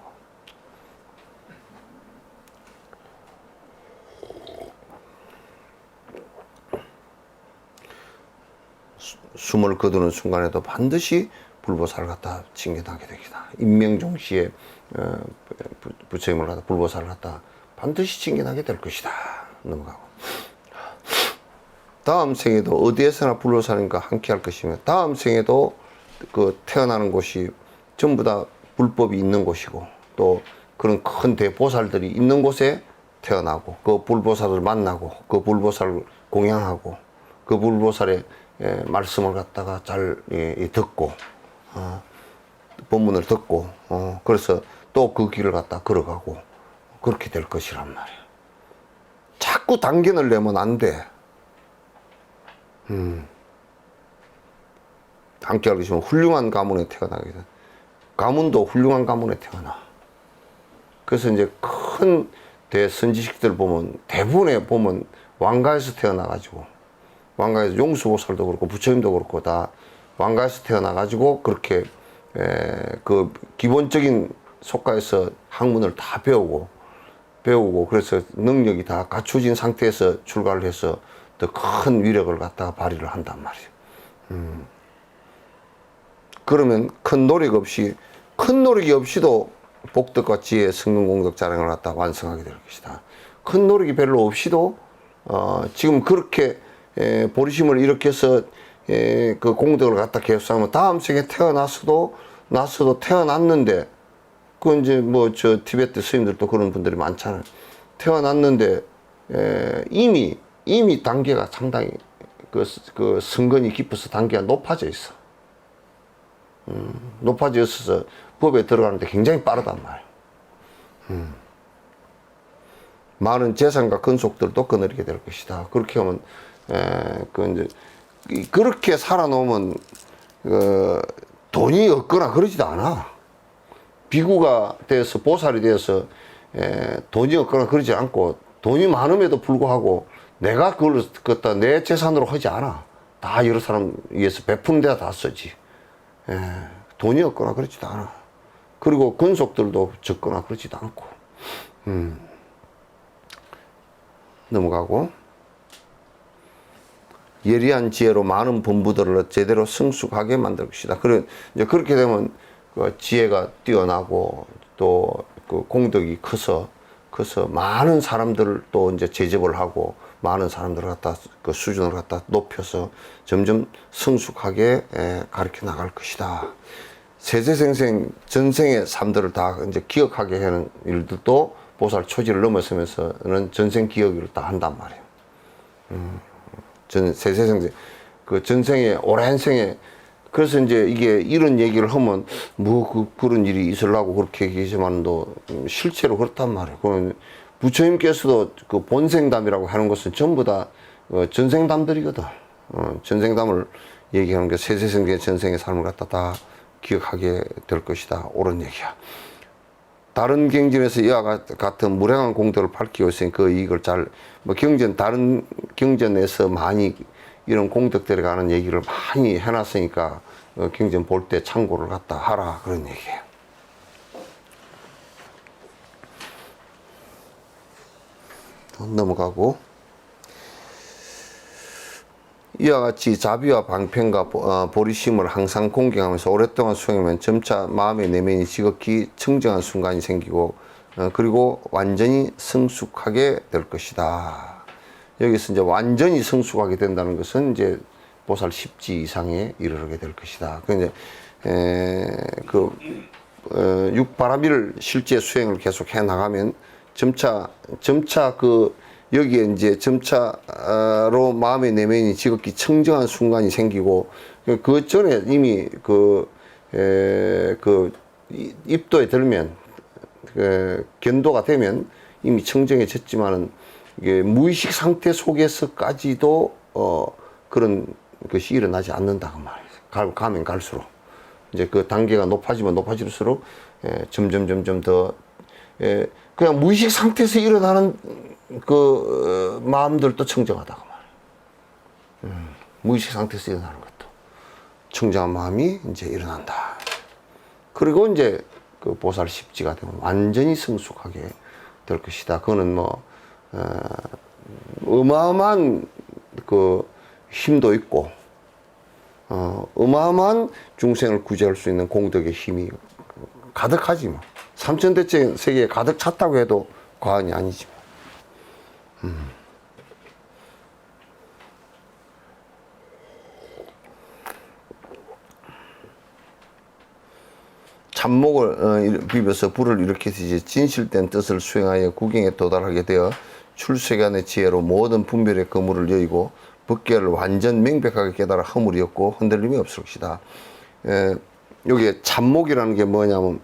숨을 거두는 순간에도 반드시 불보살을 갖다 징계하게 되겠다. 임명종시에 부처님을 갖다 불보살을 갖다 반드시 징계하게 될 것이다. 넘어가고. 다음 생에도 어디에서나 불보살님과 함께 할 것이며, 다음 생에도 그 태어나는 곳이 전부 다 불법이 있는 곳이고, 또 그런 큰 대보살들이 있는 곳에 태어나고, 그 불보살을 만나고, 그 불보살을 공양하고, 그 불보살의 말씀을 갖다가 잘 듣고, 법문을 듣고, 그래서 또 그 길을 갖다 걸어가고, 그렇게 될 것이란 말이야. 자꾸 단견을 내면 안 돼. 함께 알고 싶으면 훌륭한 가문에 태어나게 돼. 가문도 훌륭한 가문에 태어나. 그래서 이제 큰 대선지식들 보면 대부분에 보면 왕가에서 태어나가지고, 왕가에서 용수보살도 그렇고 부처님도 그렇고 다 왕가에서 태어나가지고 그렇게 그 기본적인 속가에서 학문을 다 배우고 그래서 능력이 다 갖춰진 상태에서 출가를 해서 더 큰 위력을 갖다가 발휘를 한단 말이에요. 그러면 큰 노력이 없이도 복덕과 지혜, 성능, 공덕, 자랑을 갖다 완성하게 될 것이다. 큰 노력이 별로 없이도 지금 그렇게 보리심을 일으켜서 그 공덕을 갖다 계속하면 다음 생에 태어났어도 태어났는데, 그 이제 뭐 저 티베트 스님들도 그런 분들이 많잖아요. 태어났는데 이미 단계가 상당히 그 성근이 깊어서 단계가 높아져 있어. 높아져 있어서 법에 들어가는데 굉장히 빠르단 말이야. 많은 재산과 근속들도 거느리게 될 것이다. 그렇게 하면 그 이제 그렇게 살아놓으면 돈이 없거나 그러지도 않아. 비구가 돼서 보살이 돼서 돈이 없거나 그러지 않고, 돈이 많음에도 불구하고 내가 그걸 갖다 내 재산으로 하지 않아. 다 여러 사람 위해서 베푸는 데다 다 쓰지. 돈이 없거나 그러지도 않아. 그리고 근속들도 적거나 그러지도 않고. 넘어가고. 예리한 지혜로 많은 본부들을 제대로 성숙하게 만들 것이다. 이제 그렇게 되면 그 지혜가 뛰어나고 또 그 공덕이 커서 많은 사람들을 또 이제 제접을 하고, 많은 사람들을 갖다 그 수준을 갖다 높여서 점점 성숙하게 가르쳐 나갈 것이다. 세세생생 전생의 삶들을 다 이제 기억하게 하는 일들도 보살 초지를 넘어서면서는 전생 기억을 다 한단 말이에요. 세세생생 그 전생에 오랜 생에 그래서 이제 이게 이런 얘기를 하면 그런 일이 있으려고 그렇게 얘기하지만도 실제로 그렇단 말이에요. 그건 부처님께서도 그 본생담이라고 하는 것은 전부 다 전생담들이거든. 전생담을 얘기하는 게 세세생의 전생의 삶을 갖다 다 기억하게 될 것이다. 옳은 얘기야. 다른 경전에서 이와 같은 무량한 공덕을 밝히고 있으니 그 이익을 다른 경전에서 많이 이런 공덕들에 관한 얘기를 많이 해놨으니까 경전 볼 때 참고를 갖다 하라. 그런 얘기예요. 넘어가고. 이와 같이 자비와 방편과 보리심을 항상 공경하면서 오랫동안 수행하면 점차 마음의 내면이 지극히 청정한 순간이 생기고 그리고 완전히 성숙하게 될 것이다. 여기서 이제 완전히 성숙하게 된다는 것은 이제 보살 10지 이상에 이르게 될 것이다. 그 육바라밀을 실제 수행을 계속 해 나가면 점차 여기에 이제 점차로 마음의 내면이 지극히 청정한 순간이 생기고 그 전에 이미 입도에 들면 견도가 되면 이미 청정해졌지만은 이게 무의식 상태 속에서까지도 그런 것이 일어나지 않는다 그 말이에요. 가면 갈수록 이제 그 단계가 높아지면 높아질수록 점점 더 그냥 무의식 상태에서 일어나는 그 마음들도 청정하다 그 말이에요. 무의식 상태에서 일어나는 것도 청정한 마음이 이제 일어난다. 그리고 이제 그 보살 10지가 되면 완전히 성숙하게 될 것이다. 그거는 어마어마한 그 힘도 있고 어마어마한 중생을 구제할 수 있는 공덕의 힘이 가득하지 뭐. 삼천대체 세계에 가득 찼다고 해도 과언이 아니지. 잡목을 비벼서 불을 일으키듯이 진실된 뜻을 수행하여 구경에 도달하게 되어 출세간의 지혜로 모든 분별의 거물을 여의고 법계를 완전 명백하게 깨달아 허물이 없고 흔들림이 없을 것이다. 여기에 잡목이라는 게 뭐냐면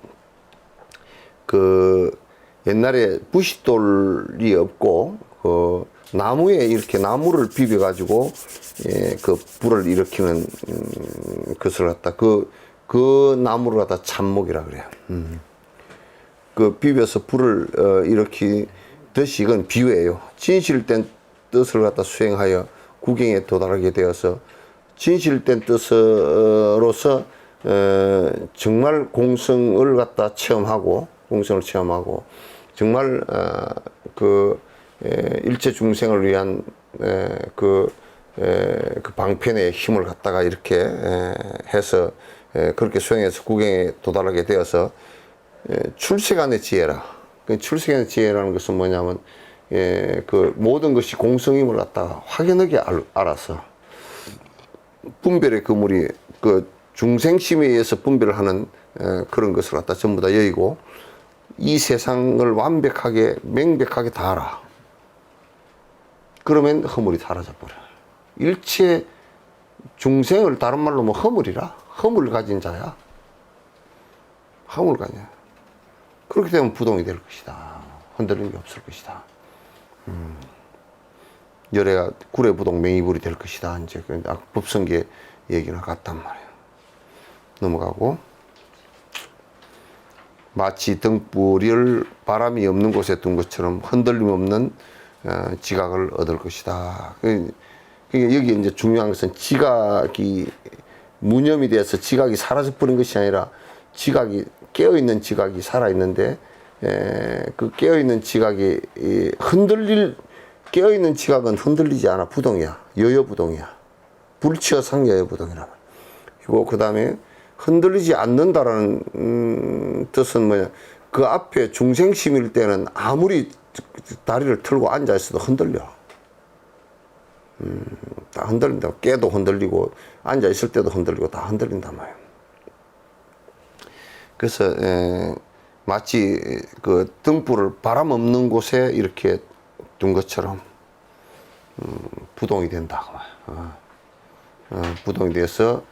옛날에 부싯돌이 없고 나무에 이렇게 나무를 비벼 가지고 그 불을 일으키는 것을 갖다 그 나무를 갖다 잡목이라 그래요. 그 비벼서 불을 일으키듯이 이건 비유예요. 진실된 뜻을 갖다 수행하여 구경에 도달하게 되어서 진실된 뜻으로서 정말 공성을 갖다 공성을 체험하고 정말 일체 중생을 위한 그 방편의 힘을 갖다가 이렇게 해서 그렇게 수행해서 구경에 도달하게 되어서 출세간의 지혜라. 출세간의 지혜라는 것은 뭐냐면 그 모든 것이 공성임을 갖다가 확연하게 알아서 분별의 그물이 그 중생심에 의해서 분별을 하는 그런 것을 갖다 전부 다 여의고 이 세상을 완벽하게 명백하게 다 알아. 그러면 허물이 사라져 버려. 일체 중생을 다른 말로 뭐 허물이라. 허물을 가진 자야. 허물 가냐. 그렇게 되면 부동이 될 것이다. 흔들림이 없을 것이다. 열애가 구례부동 맹이불이 될 것이다. 이제 법성계 얘기나 같단 말이에요. 넘어가고. 마치 등불을 바람이 없는 곳에 둔 것처럼 흔들림 없는 지각을 얻을 것이다. 여기 이제 중요한 것은 지각이 무념이 돼서 지각이 사라져 버린 것이 아니라 지각이 깨어있는 지각이 살아있는데 그 깨어있는 지각이 깨어있는 지각은 흔들리지 않아. 부동이야. 여여부동이야. 불치어 상여여부동이라면. 그리고 그 다음에 흔들리지 않는다라는 뜻은 뭐냐. 그 앞에 중생심일 때는 아무리 다리를 틀고 앉아있어도 흔들려. 다 흔들린다. 깨도 흔들리고 앉아있을 때도 흔들리고 다 흔들린단 말이야. 그래서 마치 그 등불을 바람 없는 곳에 이렇게 둔 것처럼 부동이 된다. 부동이 돼서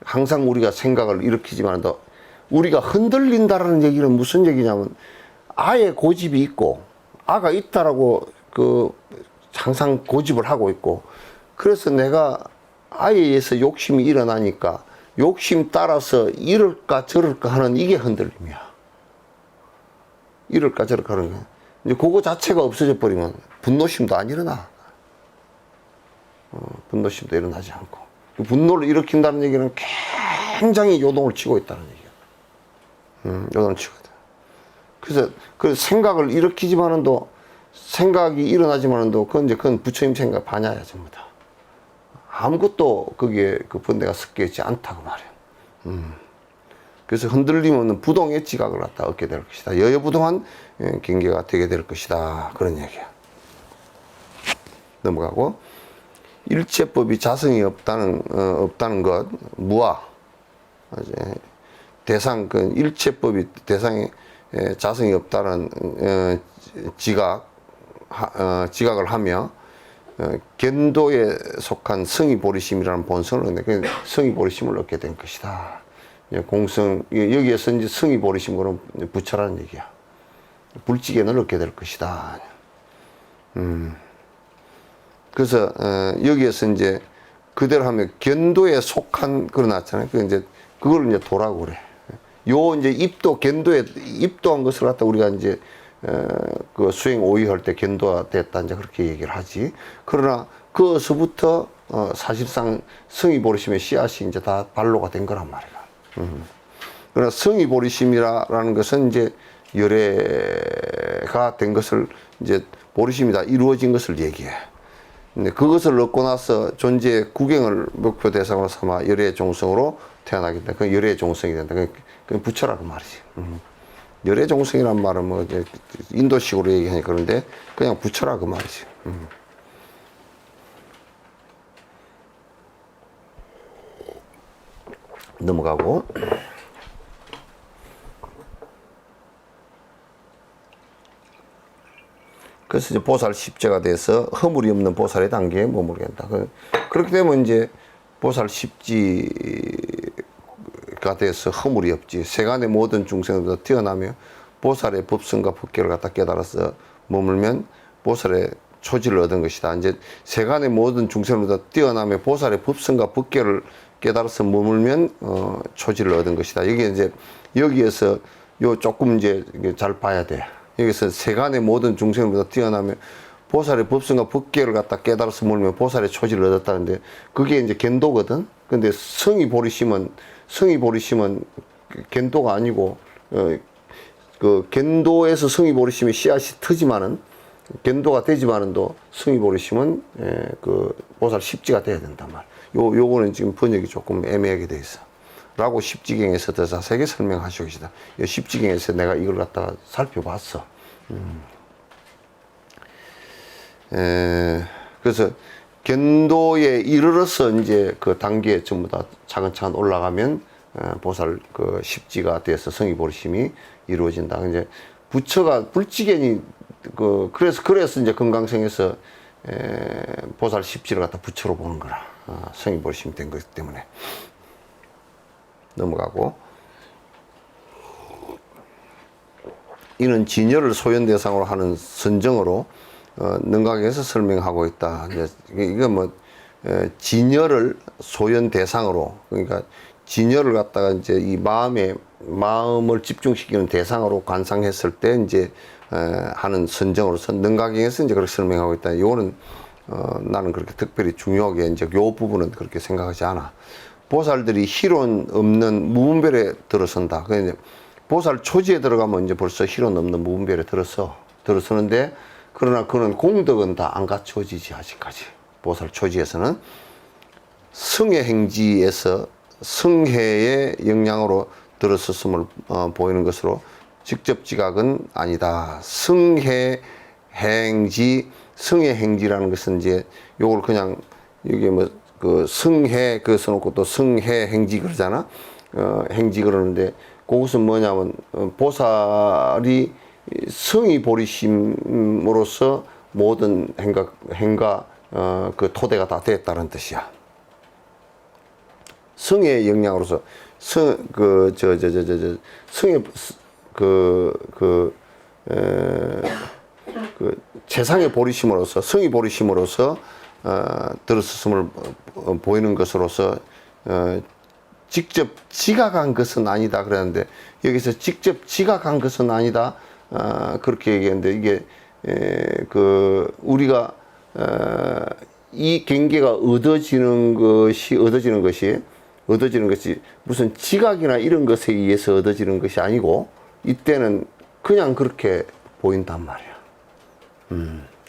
항상 우리가 생각을 일으키지만 더 우리가 흔들린다라는 얘기는 무슨 얘기냐면 아의 고집이 있고 아가 있다라고 그 항상 고집을 하고 있고 그래서 내가 아에 의해서 욕심이 일어나니까 욕심 따라서 이럴까 저럴까 하는 이게 흔들림이야. 이럴까 저럴까 하는 거야. 이제 그거 자체가 없어져 버리면 분노심도 안 일어나. 분노심도 일어나지 않고. 분노를 일으킨다는 얘기는 굉장히 요동을 치고 있다는 얘기야. 요동을 치고 있다. 그래서 그 생각을 일으키지만은도 생각이 일어나지만은도 그건 부처님 생각 반야야 전부 다. 아무것도 거기에 그 번뇌가 섞여 있지 않다고 말이야. 그래서 흔들림 없는 부동의 지각을 갖다 얻게 될 것이다. 여여부동한 경계가 되게 될 것이다. 그런 얘기야. 넘어가고 일체법이 자성이 없다는 것 무아 대상 그 일체법이 대상에 자성이 없다는 지각을 하며 견도에 속한 성의보리심이라는 본성을 얻는 그 성의보리심을 얻게 된 것이다. 공성 여기에서 이제 성의보리심으로 부처라는 얘기야. 불지견을 얻게 될 것이다. 그래서 여기에서 이제 그대로 하면 견도에 속한 그러놨잖아요. 그 이제 그걸 이제 도라고 그래. 요 이제 견도에 입도한 것을 갖다 우리가 이제 그 수행 오의할 때 견도됐다 이제 그렇게 얘기를 하지. 그러나 그것부터 사실상 성의보리심의 씨앗이 이제 다 발로가 된 거란 말이야. 그러나 성의보리심이라는 것은 이제 열애가 된 것을 이제 보리심이 다 이루어진 것을 얘기해. 근데 그것을 얻고 나서 존재의 구경을 목표 대상으로 삼아 열애의 종성으로 태어나기 때문에 그 열애의 종성이 된다. 그 부처라고 말이지. 열애 종성이란 말은 뭐 이제 인도식으로 얘기하니까 그런데 그냥 부처라 그 말이지. 넘어가고 그래서 이제 보살 십제가 돼서 허물이 없는 보살의 단계에 머무르게 한다. 그렇게 되면 이제 보살 십지가 돼서 허물이 없지. 세간의 모든 중생들도 태어나며 보살의 법성과 법계를 갖다 깨달아서 머물면 보살의 초지를 얻은 것이다. 이제 세간의 모든 중생들도 뛰어나며 보살의 법성과 법계를 깨달아서 머물면 초지를 얻은 것이다. 여기에서 요 조금 이제 잘 봐야 돼. 여기서 세간의 모든 중생들보다 뛰어나며 보살의 법성과 법계를 갖다 깨달아서 머물면 보살의 초지를 얻었다는데 그게 이제 견도거든. 근데 성의보리심은 견도가 아니고 그 견도에서 성의보리심이 씨앗이 트지만은 견도가 되지만은도 성의보리심은 그 보살 십지가 돼야 된단 말. 요거는 지금 번역이 조금 애매하게 돼 있어. 라고 십지경에서 더 자세하게 설명하시고 계시다. 이 십지경에서 내가 이걸 갖다가 살펴봤어. 그래서 견도에 이르러서 이제 그 단계에 전부 다 차근차근 올라가면 보살 그 십지가 돼서 성의보리심이 이루어진다. 이제 부처가 불지견이 그래서 이제 금강성에서 보살 십지를 갖다 부처로 보는 거라. 성의보리심이 된 거기 때문에. 넘어가고 이는 진열을 소연 대상으로 하는 선정으로 능각에서 설명하고 있다. 이건 뭐 진열을 소연 대상으로 그러니까 진열을 갖다가 이제 이 마음을 집중시키는 대상으로 관상했을 때 이제 하는 선정으로서 능각에서 이제 그렇게 설명하고 있다. 이거는 나는 그렇게 특별히 중요하게 이제 요 부분은 그렇게 생각하지 않아. 보살들이 희론 없는 무분별에 들어선다. 그러니까 보살 초지에 들어가면 이제 벌써 희론 없는 무분별에 들어서는데 그러나 그는 공덕은 다 안 갖춰지지 아직까지. 보살 초지에서는 성의 행지에서 성회의 영향으로 들어섰음을 보이는 것으로 직접 지각은 아니다. 성의 행지라는 것은 이제 요걸 그냥 여기 뭐 그 성해 그 써놓고 또 성해 행지 그러잖아. 행지 그러는데 그것은 뭐냐면 보살이 성이 보리심으로서 모든 행과 그 토대가 다 됐다는 뜻이야. 성의 영향으로서 성의 세상의 보리심으로서 성이 보리심으로서 들어섰음을 보이는 것으로서 직접 지각한 것은 아니다 그랬는데 여기서 직접 지각한 것은 아니다 그렇게 얘기했는데 이게 우리가 이 경계가 얻어지는 것이 무슨 지각이나 이런 것에 의해서 얻어지는 것이 아니고 이때는 그냥 그렇게 보인단 말이야.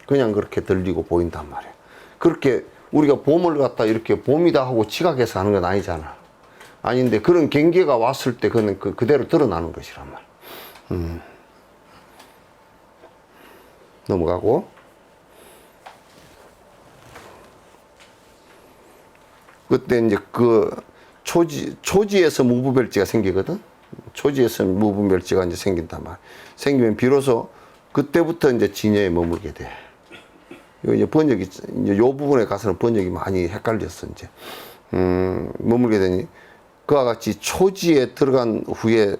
그냥 그렇게 들리고 보인단 말이야. 그렇게 우리가 봄을 갖다 이렇게 봄이다 하고 지각해서 하는 건 아니잖아. 아닌데 그런 경계가 왔을 때 그는 그대로 드러나는 것이란 말이야. 넘어가고. 그때 이제 초지에서 무부별지가 생기거든. 초지에서 무부별지가 이제 생긴단 말이야. 생기면 비로소 그때부터 이제 진여에 머물게 돼. 이거 이제 번역이, 이제 요 부분에 가서는 번역이 많이 헷갈렸어, 이제. 머물게 되니, 그와 같이 초지에 들어간 후에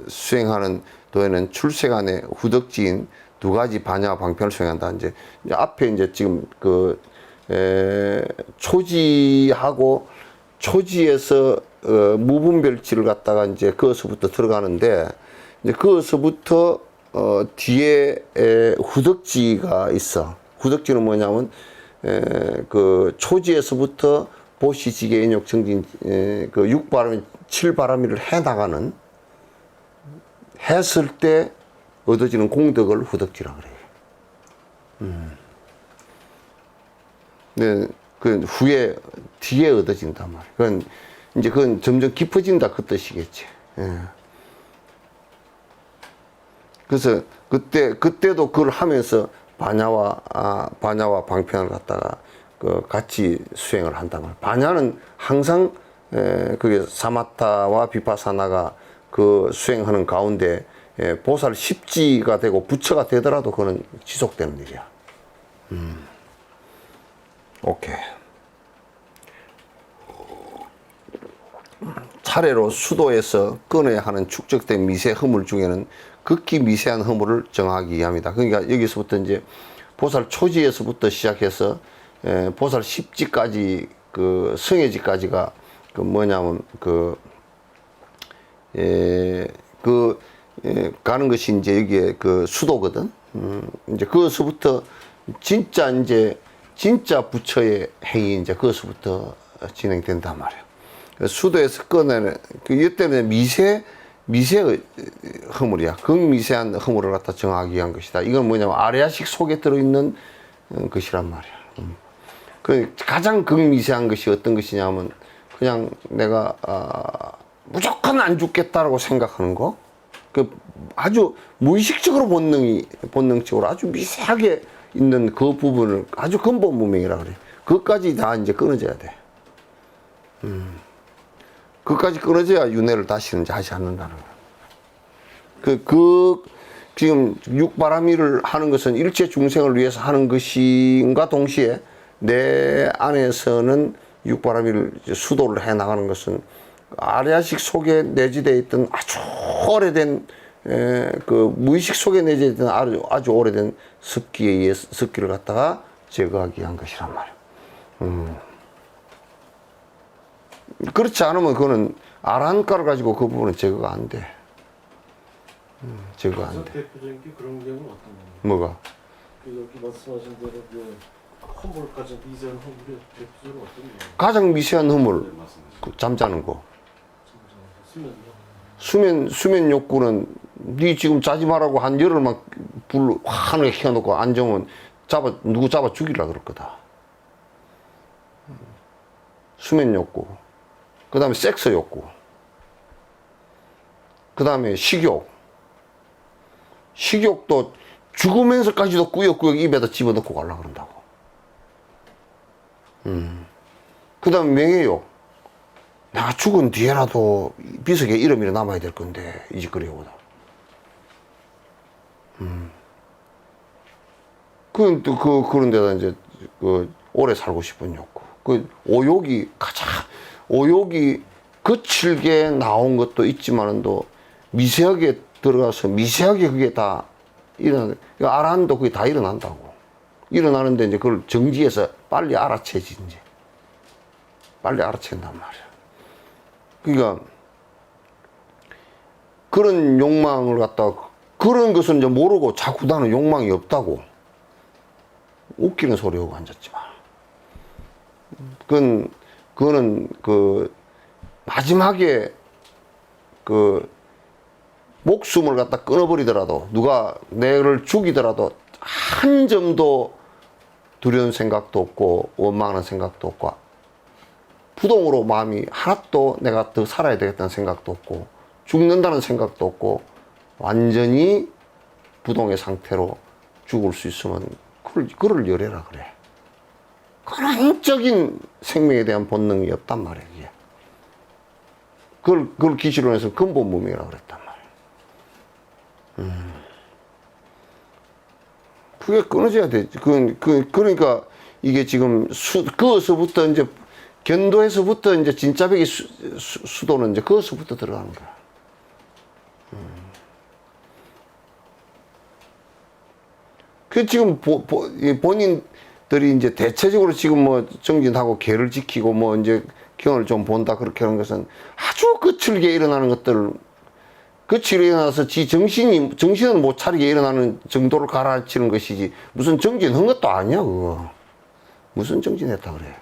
수행하는 도에는 출세간의 후덕지인 두 가지 반야와 방편을 수행한다. 이제 앞에 이제 지금 초지하고 초지에서 무분별지를 갖다가 이제 그것부터 들어가는데, 이제 그것부터 뒤에 후덕지가 있어. 후덕지는 뭐냐면 그 초지에서부터 보시지계 인욕 정진 그 육바람 7바람일을 해나가는 했을 때 얻어지는 공덕을 후덕지라 그래요. 네, 그 후에 뒤에 얻어진단 말이에요. 그건 점점 깊어진다 그 뜻이겠지. 예. 그래서 그때도 그걸 하면서 반야와 방편을 갖다가 같이 수행을 한단 말이에요. 반야는 항상 그게 사마타와 비파사나가 그 수행하는 가운데 보살 십지가 되고 부처가 되더라도 그거는 지속되는 일이야. 오케이. 차례로 수도에서 꺼내야 하는 축적된 미세 허물 중에는 극히 미세한 허물을 정하기 위함이다. 그러니까 여기서부터 이제 보살 초지에서부터 시작해서 보살 십지까지 그 성해지까지가 그 뭐냐면 가는 것이 이제 여기에 그 수도거든. 이제 그것부터 진짜 부처의 행위 이제 그것부터 진행된단 말이야. 수도에서 꺼내는 이때는 미세 허물이야. 극미세한 허물을 갖다 정하기 위한 것이다. 이건 뭐냐면 아레아식 속에 들어있는 것이란 말이야. 그 가장 극미세한 것이 어떤 것이냐면 그냥 내가 무조건 안 죽겠다라고 생각하는 거. 그 아주 무의식적으로 본능적으로 아주 미세하게 있는 그 부분을 아주 근본 무명이라 그래. 그것까지 다 이제 끊어져야 돼. 그것까지 끊어져야 윤회를 다시는 하지 않는다는 거야. 지금 육바라밀을 하는 것은 일체 중생을 위해서 하는 것인가 동시에 내 안에서는 육바라밀 수도를 해 나가는 것은 아레아식 속에 내재되어 있던 아주 오래된 그 무의식 속에 내재되어 있던 아주 오래된 습기에 의해서 습기를 갖다가 제거하기 위한 것이란 말이야. 그렇지 않으면 그거는 아라한가를 가지고 그 부분은 제거가 안 돼. 제거가 안 돼. 대표적인 게 그런 경우는 어떤 거예요? 뭐가? 여기 말씀하신 대로 그 허물 가장 미세한 허물이 대표적으로 어떤 거예요? 가장 미세한 허물, 네, 맞습니다. 그 잠자는 거. 수면요. 수면 욕구는 네 지금 자지 말라고 한 열흘만 불 환하게 켜놓고 앉으면 누구 잡아 죽이려 그럴 거다. 수면 욕구. 그 다음에 섹스 욕구. 그 다음에 식욕. 식욕도 죽으면서까지도 꾸역꾸역 입에다 집어넣고 가려고 그런다고. 그 다음에 명예욕. 내가 죽은 뒤에라도 비석에 이름이 남아야 될 건데 이 짓거리보다. 그런데다 이제 오래 살고 싶은 욕구. 오욕이 거칠게 나온 것도 있지만은 또 미세하게 들어가서 미세하게 그게 다 알았는데 그게 다 일어난다고. 일어나는데 이제 그걸 정지해서 빨리 알아채지 이제. 빨리 알아챈단 말이야. 그러니까 그런 욕망을 갖다가 그런 것은 이제 모르고 자꾸 나는 욕망이 없다고 웃기는 소리 하고 앉았지만 그거는 마지막에 목숨을 갖다 끊어버리더라도 누가 내를 죽이더라도 한 점도 두려운 생각도 없고 원망하는 생각도 없고 부동으로 마음이 하나도 내가 더 살아야 되겠다는 생각도 없고 죽는다는 생각도 없고 완전히 부동의 상태로 죽을 수 있으면 그를 열애라 그래. 근원적인 생명에 대한 본능이 없단 말이야 이게. 그걸 기시론에서 근본무명이라고 그랬단 말이야. 그게 끊어져야 되지. 그러니까 이게 지금 그것서부터 이제 견도에서부터 이제 진짜 백이 수도는 이제 그것서부터 들어가는 거야. 그 지금 본인들이 이제 대체적으로 지금 뭐 정진하고 계를 지키고 뭐 이제 경을 좀 본다 그렇게 하는 것은 아주 거칠게 일어나는 것들을 거칠게 일어나서 정신은 못 차리게 일어나는 정도를 가라앉히는 것이지 무슨 정진한 것도 아니야 그거. 무슨 정진했다 그래.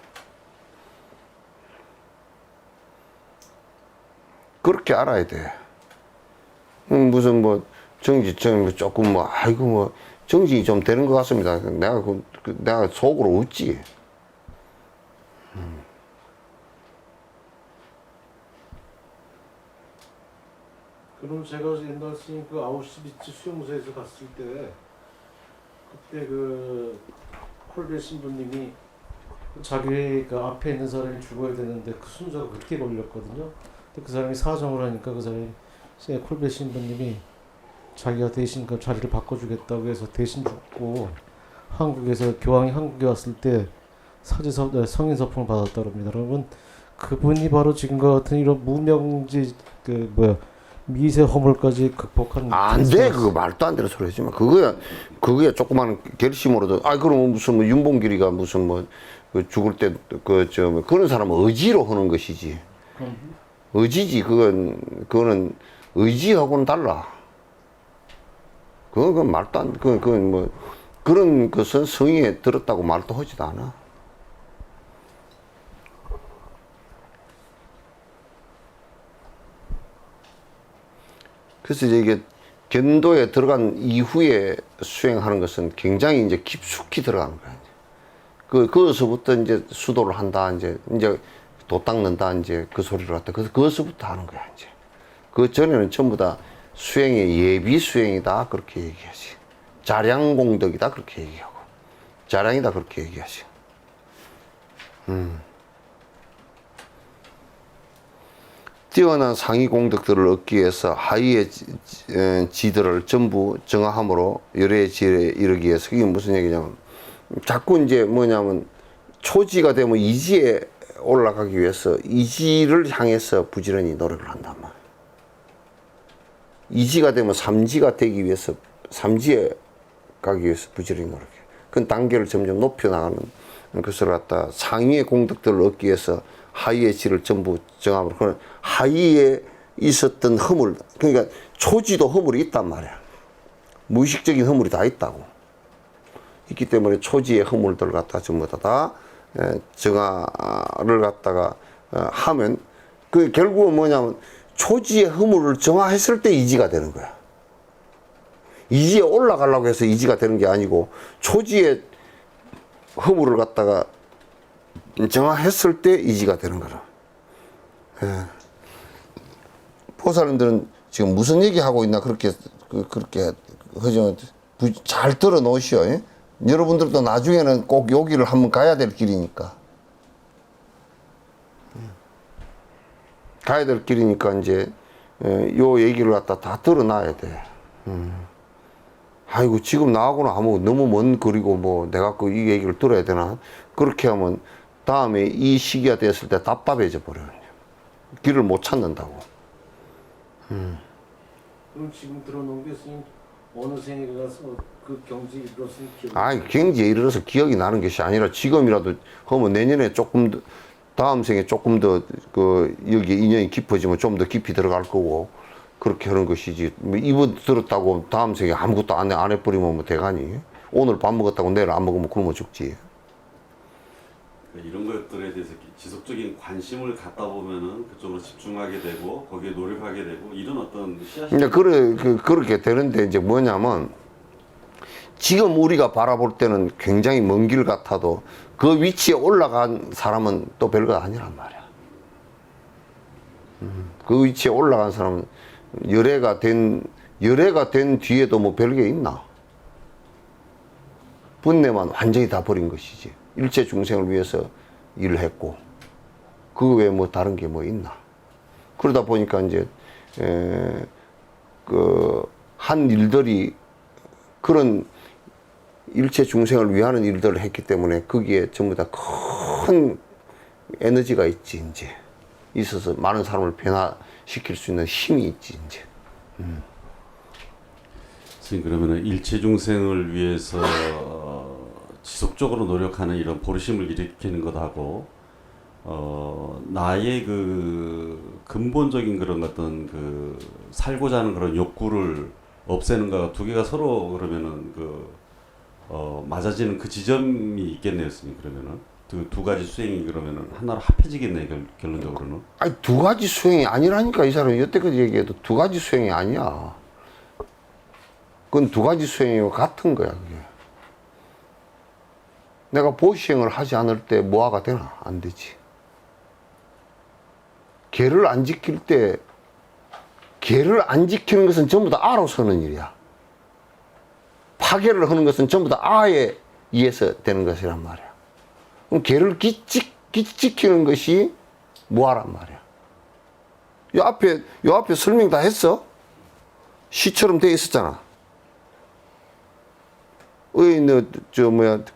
그렇게 알아야 돼. 무슨 뭐 정진 조금 뭐 아이고 뭐 정진이 좀 되는 것 같습니다. 내가 속으로 웃지. 그럼 제가 옛날 스님 그 아우슈비츠 수용소에서 갔을 때 그때 콜베 신부님이 자기 그 앞에 있는 사람이 죽어야 되는데 그 순서가 그렇게 걸렸거든요. 근데 그 사람이 사정을 하니까 그 사람이 콜베 신부님이 자기가 대신 그 자리를 바꿔주겠다고 해서 대신 죽고 한국에서 교황이 한국에 왔을 때 성인 서풍을 받았다고 합니다. 여러분 그분이 바로 지금과 같은 이런 무명지 미세 허물까지 극복한 안 돼. 그거 말도 안 되는 소리 하지 마. 그거야 조그마한 결심으로도 그럼 무슨 뭐 윤봉길이가 무슨 뭐 죽을 때 그런 사람은 의지로 하는 것이지. 의지지. 그거는 의지하고는 달라. 그건 말도 안 그건 뭐 그런 것은 성의에 들었다고 말도 하지도 않아. 그래서 이게 견도에 들어간 이후에 수행하는 것은 굉장히 이제 깊숙이 들어가는 거야. 그것부터 이제 수도를 한다, 이제 도 닦는다, 이제 그 소리를 갖다. 그것부터 하는 거야, 이제. 그 전에는 전부 다 수행의 예비 수행이다, 그렇게 얘기하지. 자량공덕이다, 그렇게 얘기하고. 자량이다, 그렇게 얘기하지. 뛰어난 상위 공덕들을 얻기 위해서 하위의 지들을 전부 정화함으로 열애의 지에 이르기 위해서. 이게 무슨 얘기냐면 자꾸 이제 뭐냐면 초지가 되면 이지에 올라가기 위해서 이지를 향해서 부지런히 노력을 한단 말이야. 이지가 되면 삼지가 되기 위해서 삼지에 가기 위해서 부지런히 노력해. 그 단계를 점점 높여나가는 것을 갖다 상위의 공덕들을 얻기 위해서 하위의 지를 전부 정함으로. 그런 하위에 있었던 허물, 그러니까 초지도 허물이 있단 말이야. 무의식적인 허물이 다 있다고. 있기 때문에 초지의 허물들 갖다 전부 다 정화를 갖다가 하면 그 결국은 뭐냐면 초지의 허물을 정화했을 때 이지가 되는 거야. 이지에 올라가려고 해서 이지가 되는 게 아니고 초지의 허물을 갖다가 정화했을 때 이지가 되는 거라. 보살님들은 지금 무슨 얘기하고 있나 그렇게 하죠. 잘 들어 놓으시오. 예? 여러분들도 나중에는 꼭 여기를 한번 가야 될 길이니까. 가야 될 길이니까 이제 요 얘기를 갖다 다 드러나야 돼. 아이고 지금 나하고는 아무 너무 먼 거리고 뭐 내가 그 이 얘기를 들어야 되나? 그렇게 하면 다음에 이 시기가 됐을 때 답답해져 버려요. 길을 못 찾는다고. 그럼 지금 들어놓은 게 스님 어느 생에 가서 그 경지에 이르렀으니 기억이 아이 경지에 이르러서 기억이 나는 것이 아니라 지금이라도 하면 내년에 조금 더 다음 생에 조금 더 그 여기 인연이 깊어지면 좀 더 깊이 들어갈 거고 그렇게 하는 것이지. 뭐 이번 들었다고 다음 생에 아무것도 안 해버리면 뭐 대가니. 오늘 밥 먹었다고 내일 안 먹으면 굶어 죽지. 이런 것들에 대해서 지속적인 관심을 갖다 보면은 그쪽으로 집중하게 되고 거기에 노력하게 되고 이런 어떤 씨앗이 이제 그렇게 되는데 이제 뭐냐면 지금 우리가 바라볼 때는 굉장히 먼 길 같아도 그 위치에 올라간 사람은 또 별거 아니란 말이야. 그 위치에 올라간 사람은 열애가 된 뒤에도 뭐 별게 있나? 분내만 완전히 다 버린 것이지. 일체 중생을 위해서 일을 했고 그 외에 뭐 다른 게 뭐 있나? 그러다 보니까 이제 그 한 일들이 그런 일체 중생을 위하는 일들을 했기 때문에 거기에 전부 다 큰 에너지가 있지 이제 있어서 많은 사람을 변화시킬 수 있는 힘이 있지 이제. 선생님 그러면은 일체 중생을 위해서 지속적으로 노력하는 이런 보리심을 일으키는 것하고 나의 그 근본적인 그런 어떤 그 살고자 하는 그런 욕구를 없애는 거 두 개가 서로 그러면은 맞아지는 그 지점이 있겠네요, 선생님. 그러면은 두 가지 수행이 그러면은 하나로 합해지겠네요, 결론적으로는. 아니 두 가지 수행이 아니라니까. 이 사람이 여태까지 얘기해도 두 가지 수행이 아니야. 그건 두 가지 수행이고 같은 거야 그게. 내가 보시행을 하지 않을 때 뭐가 되나? 안 되지. 계를 안 지킬 때 계를 안 지키는 것은 전부 다 아로서 하는 일이야. 파괴를 하는 것은 전부 다 아에 의해서 되는 것이란 말이야. 그럼 계를 지키는 것이 뭐하란 말이야. 요 앞에 설명 다 했어? 시처럼 돼 있었잖아.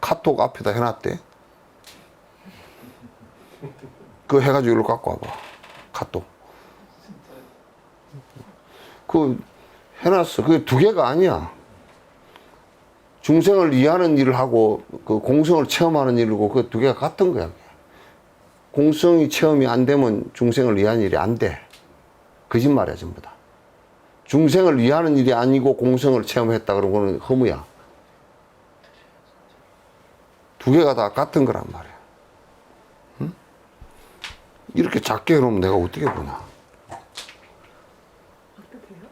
카톡 앞에다 해놨대. 그거 해가지고 이리로 갖고 와봐. 카톡. 그거 해놨어. 그게 두 개가 아니야. 중생을 이해하는 일을 하고 그 공성을 체험하는 일이고 그 두 개가 같은 거야. 공성이 체험이 안 되면 중생을 이해하는 일이 안 돼. 거짓말이야 전부 다. 중생을 이해하는 일이 아니고 공성을 체험했다 그러면 그건 허무야. 두 개가 다 같은 거란 말이야. 응? 이렇게 작게 해놓으면 내가 어떻게 보냐.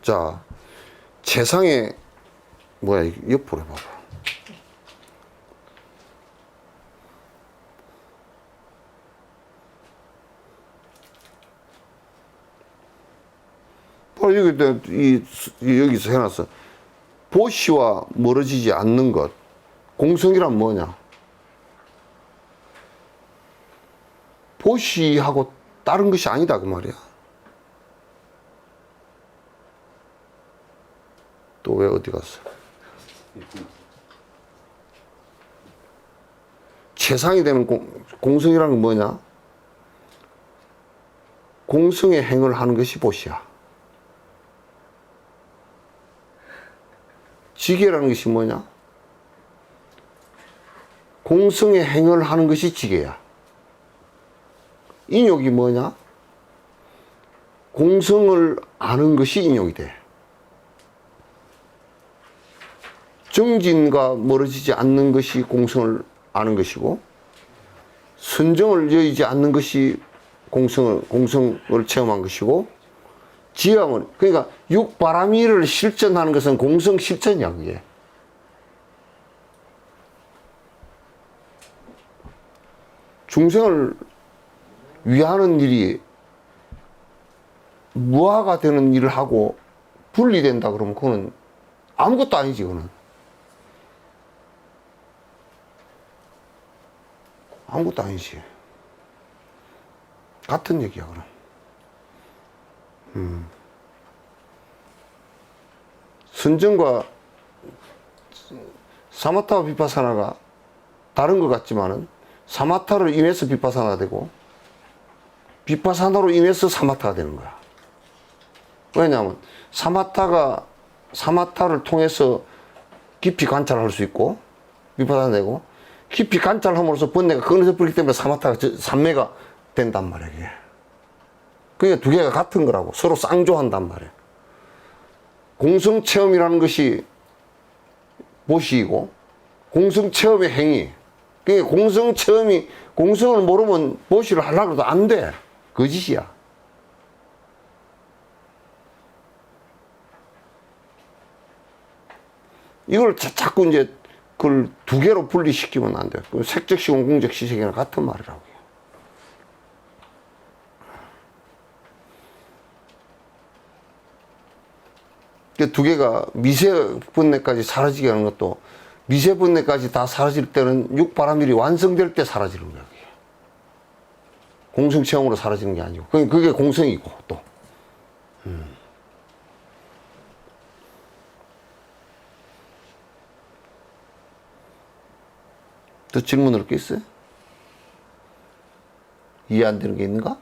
자, 세상에 뭐야 옆으로 해봐봐. 여기서 해놨어. 보시와 멀어지지 않는 것. 공성이란 뭐냐? 보시하고 다른 것이 아니다 그 말이야. 또 왜 어디 갔어? 최상이 되는 공성이라는 건 뭐냐? 공성의 행을 하는 것이 보시야. 지계라는 것이 뭐냐? 공성의 행을 하는 것이 지계야. 인욕이 뭐냐? 공성을 아는 것이 인욕이 돼. 정진과 멀어지지 않는 것이 공성을 아는 것이고, 선정을 여의지 않는 것이 공성을 체험한 것이고, 지향을, 그러니까 육바라미를 실천하는 것은 공성 실천이야, 그게. 중생을 위하는 일이 무아가 되는 일을 하고 분리된다 그러면 그거는 아무것도 아니지, 그거는. 아무것도 아니지. 같은 얘기야, 그럼. 선정과 사마타와 비파사나가 다른 것 같지만은 사마타로 인해서 비파사나가 되고 비파사나로 인해서 사마타가 되는 거야. 왜냐하면 사마타를 통해서 깊이 관찰할 수 있고 비파사나 되고 깊이 관찰함으로써 번뇌가 거기서 풀기 때문에 사마타가 삼매가 된단 말이야. 이게. 그러니까 두 개가 같은 거라고 서로 쌍조한단 말이야. 공성체험이라는 것이 보시이고 공성체험의 행위. 그러니까 공성을 모르면 보시를 하려고 해도 안 돼. 거짓이야. 이걸 자꾸 이제 그걸 두 개로 분리시키면 안 돼요. 색적 시공, 공적 시색이랑 같은 말이라고요. 두 개가 미세 분내까지 사라지게 하는 것도 미세 분내까지 다 사라질 때는 육바라밀이 완성될 때 사라지는 거야. 그게. 공성 체험으로 사라지는 게 아니고 그게 공성이고 또. 또 질문할 게 있어요? 이해 안 되는 게 있는가?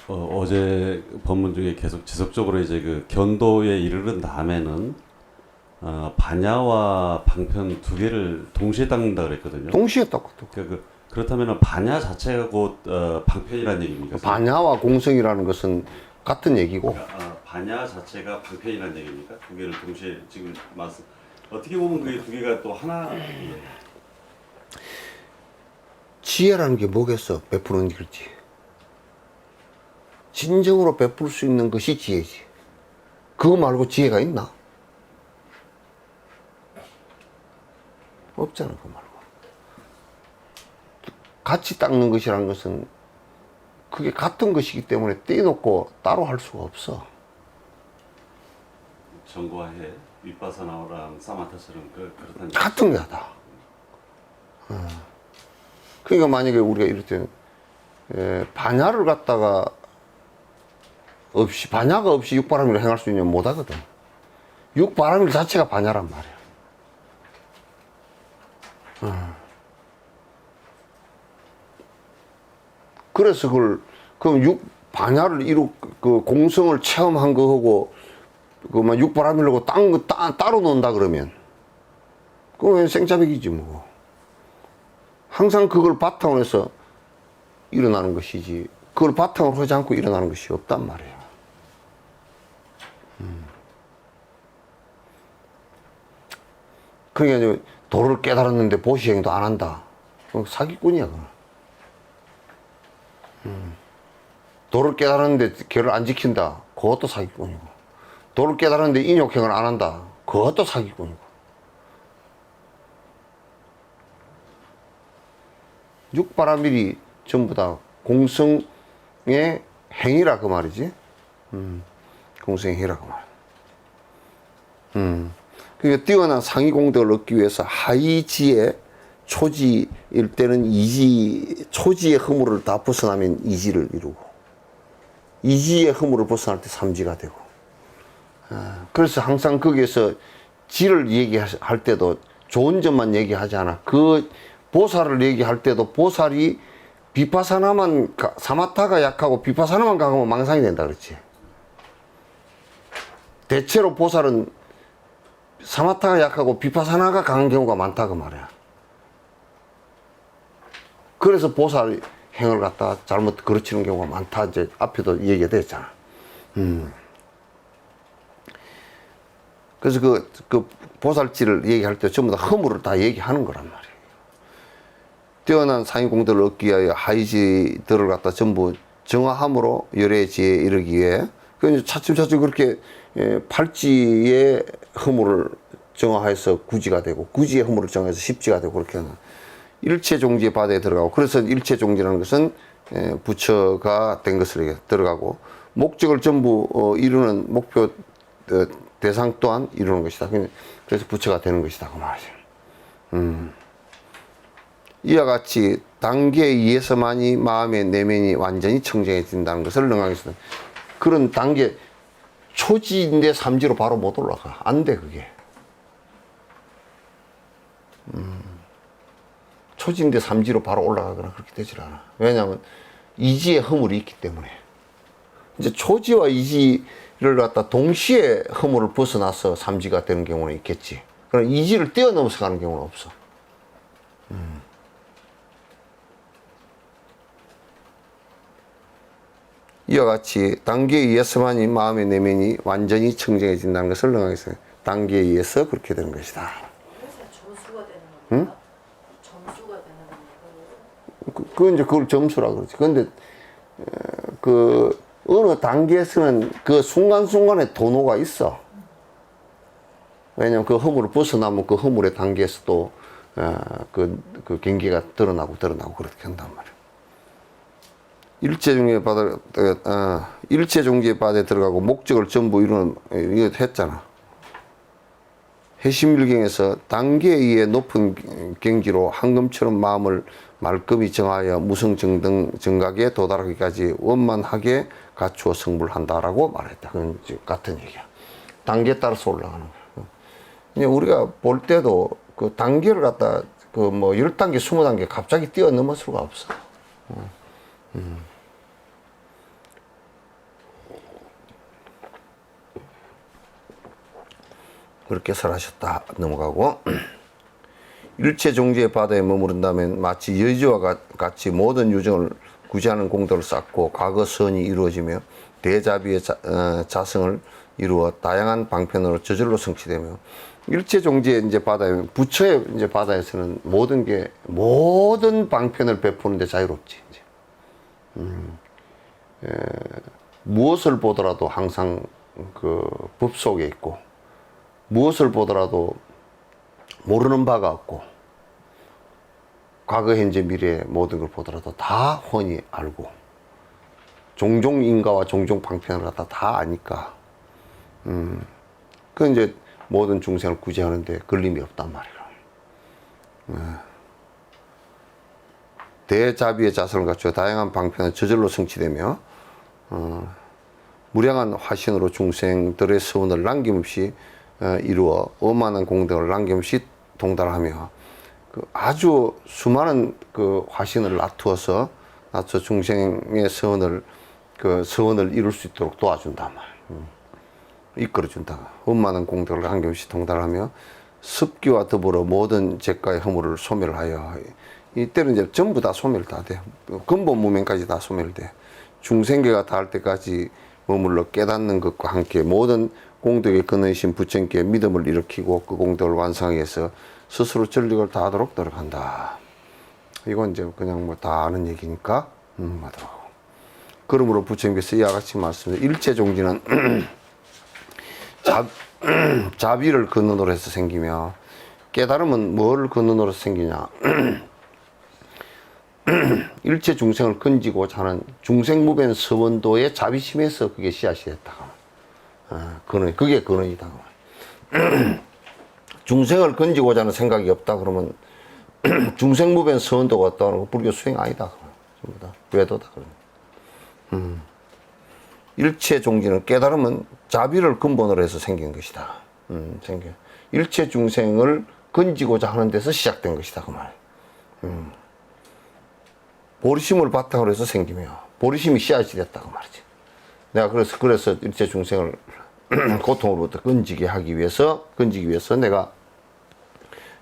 어제 법문 중에 계속 지속적으로 이제 그 견도에 이르른 다음에는 반야와 방편 두 개를 동시에 닦는다 그랬거든요. 동시에 닦고. 그렇다면 반야 자체가 곧 방편이라는 얘기입니까? 반야와 공성이라는 것은 같은 얘기고. 그러니까, 반야 자체가 방편이라는 얘기입니까? 두 개를 동시에 지금 말씀. 어떻게 보면 그게 두 개가 또 하나. 지혜라는 게 뭐겠어? 베푸는 길지. 진정으로 베풀 수 있는 것이 지혜지. 그거 말고 지혜가 있나? 없잖아, 그거 말고. 같이 닦는 것이라는 것은 그게 같은 것이기 때문에 떼놓고 따로 할 수가 없어. 정과해 윗바사나랑 사마타처럼 그렇다는 같은 거다. 그러니까 만약에 우리가 이럴 때 반야를 갖다가 반야가 없이 육바라밀을 행할 수 있냐면 못하거든. 육바라밀 자체가 반야란 말이야. 그래서 그럼 반야를 그 공성을 체험한 거하고 그만 육바라밀하고 따로 논다 그러면 그건 생짜배기지 뭐. 항상 그걸 바탕으로 해서 일어나는 것이지 그걸 바탕으로 하지 않고 일어나는 것이 없단 말이에요. 그러니까 도를 깨달았는데 보시행도 안 한다. 사기꾼이야 그건. 도를 깨달았는데 계를 안 지킨다. 그것도 사기꾼이고. 도를 깨달았는데 인욕행을 안 한다. 그것도 사기꾼이고. 육바라밀이 전부 다 공성의 행위라 그 말이지. 공성의 행위라 그 말. 그러니까 뛰어난 상위 공덕을 얻기 위해서 하이지의 초지일 때는 초지의 허물을 다 벗어나면 이지를 이루고 이지의 허물을 벗어날 때 삼지가 되고. 그래서 항상 거기에서 지를 얘기할 때도 좋은 점만 얘기하지 않아. 그 보살을 얘기할 때도 보살이 비파사나만 사마타가 약하고 비파사나만 강하면 망상이 된다 그랬지. 대체로 보살은 사마타가 약하고 비파사나가 강한 경우가 많다 그 말이야. 그래서 보살 행을 갖다가 잘못 그르치는 경우가 많다. 이제 앞에도 얘기가 됐잖아. 그래서 그 보살지를 얘기할 때 전부 다 허물을 다 얘기하는 거란 말이에요. 뛰어난 상위공덕을 얻기 위하여 하이지들을 갖다 전부 정화함으로 열의 지혜에 이르기 위해 그 차츰차츰 그렇게 팔지의 허물을 정화해서 구지가 되고 구지의 허물을 정화해서 십지가 되고 그렇게 하는 일체종지의 바다에 들어가고. 그래서 일체종지라는 것은 부처가 된 것을 들어가고 목적을 전부 이루는 목표 대상 또한 이루는 것이다. 그래서 부처가 되는 것이다 그 말이죠. 이와 같이 단계에 의해서만이 마음의 내면이 완전히 청정해진다는 것을 능하겠습니다. 그런 단계, 초지인데 삼지로 바로 못 올라가. 안 돼, 그게. 초지인데 삼지로 바로 올라가거나 그렇게 되질 않아. 왜냐하면 이지에 허물이 있기 때문에. 이제 초지와 이지를 갖다 동시에 허물을 벗어나서 삼지가 되는 경우는 있겠지. 그럼 이지를 뛰어넘어서 가는 경우는 없어. 이와 같이 단계에 의해서만이 마음의 내면이 완전히 청정해진다는 것을 능하겠습니다. 단계에 의해서 그렇게 되는 것이다. 그래서 점수가 되는 겁니다. 점수가 되는 겁니다. 그 이제 그걸 점수라 그러지. 근데 그 어느 단계에서는 그 순간순간에 도노가 있어. 왜냐면 그 허물을 벗어나면 그 허물의 단계에서 또 그 경계가 드러나고 그렇게 한단 말이야. 일체 종지의 바다에 들어가고 목적을 전부 이루는, 이거 했잖아. 해심일경에서 단계에 의해 높은 경지로 황금처럼 마음을 말끔히 정하여 무성정각에 도달하기까지 원만하게 갖추어 성불한다라고 말했다. 그건 같은 얘기야. 단계에 따라서 올라가는 거야. 그냥 우리가 볼 때도 그 단계를 갖다 그 뭐 10단계, 20단계 갑자기 뛰어넘을 수가 없어. 그렇게 설하셨다. 넘어가고. 일체 종지의 바다에 머무른다면 마치 여지와 같이 모든 유정을 구제하는 공덕을 쌓고 과거 선이 이루어지며 대자비의 자성을 이루어 다양한 방편으로 저절로 성취되며 일체 종지의 이제 바다에, 부처의 이제 바다에서는 모든 방편을 베푸는데 자유롭지. 이제. 무엇을 보더라도 항상 그 법 속에 있고, 무엇을 보더라도 모르는 바가 없고, 과거, 현재, 미래 모든 걸 보더라도 다 훤히 알고, 종종 인가와 종종 방편을 갖다 다 아니까, 그 이제 모든 중생을 구제하는데 걸림이 없단 말이야. 대자비의 자성을 갖추어 다양한 방편을 저절로 성취되며, 무량한 화신으로 중생들의 서원을 남김없이 이루어 어마어마한 공덕을 남김없이 동달하며 그 아주 수많은 그 화신을 낮춰 중생의 서원을 이룰 수 있도록 도와준다 말. 이끌어준다. 원만한 공덕을 남김없이 동달하며 습기와 더불어 모든 죄가의 허물을 소멸하여, 이때는 이제 전부 다 소멸 다 돼. 근본 무명까지 다 소멸돼. 중생계가 닿을 때까지 머물러 깨닫는 것과 함께 모든 공덕의 근원이신 부처님께 믿음을 일으키고 그 공덕을 완성하기 위해서 스스로 전력을 다하도록 노력한다. 이건 이제 그냥 뭐 다 아는 얘기니까 하더라고. 그러므로 부처님께서 이와 같이 말씀해 일체 종지는 자비를 근원으로 해서 생기며, 깨달음은 뭘 근원으로 생기냐? 일체 중생을 건지고자 하는 중생무변 서원도의 자비심에서 그게 씨앗이 됐다. 그게 근원이다. 중생을 건지고자 하는 생각이 없다 그러면 중생무변 서원도가 없다는 거 불교 수행 아니다. 전부 다 외도다. 일체 종지는 깨달음은 자비를 근본으로 해서 생긴 것이다. 일체 중생을 건지고자 하는 데서 시작된 것이다. 그 말. 보리심을 바탕으로 해서 생기며 보리심이 씨앗이 됐다. 그 말이지. 내가 그래서 일체 중생을 고통으로부터 건지게 위해서 내가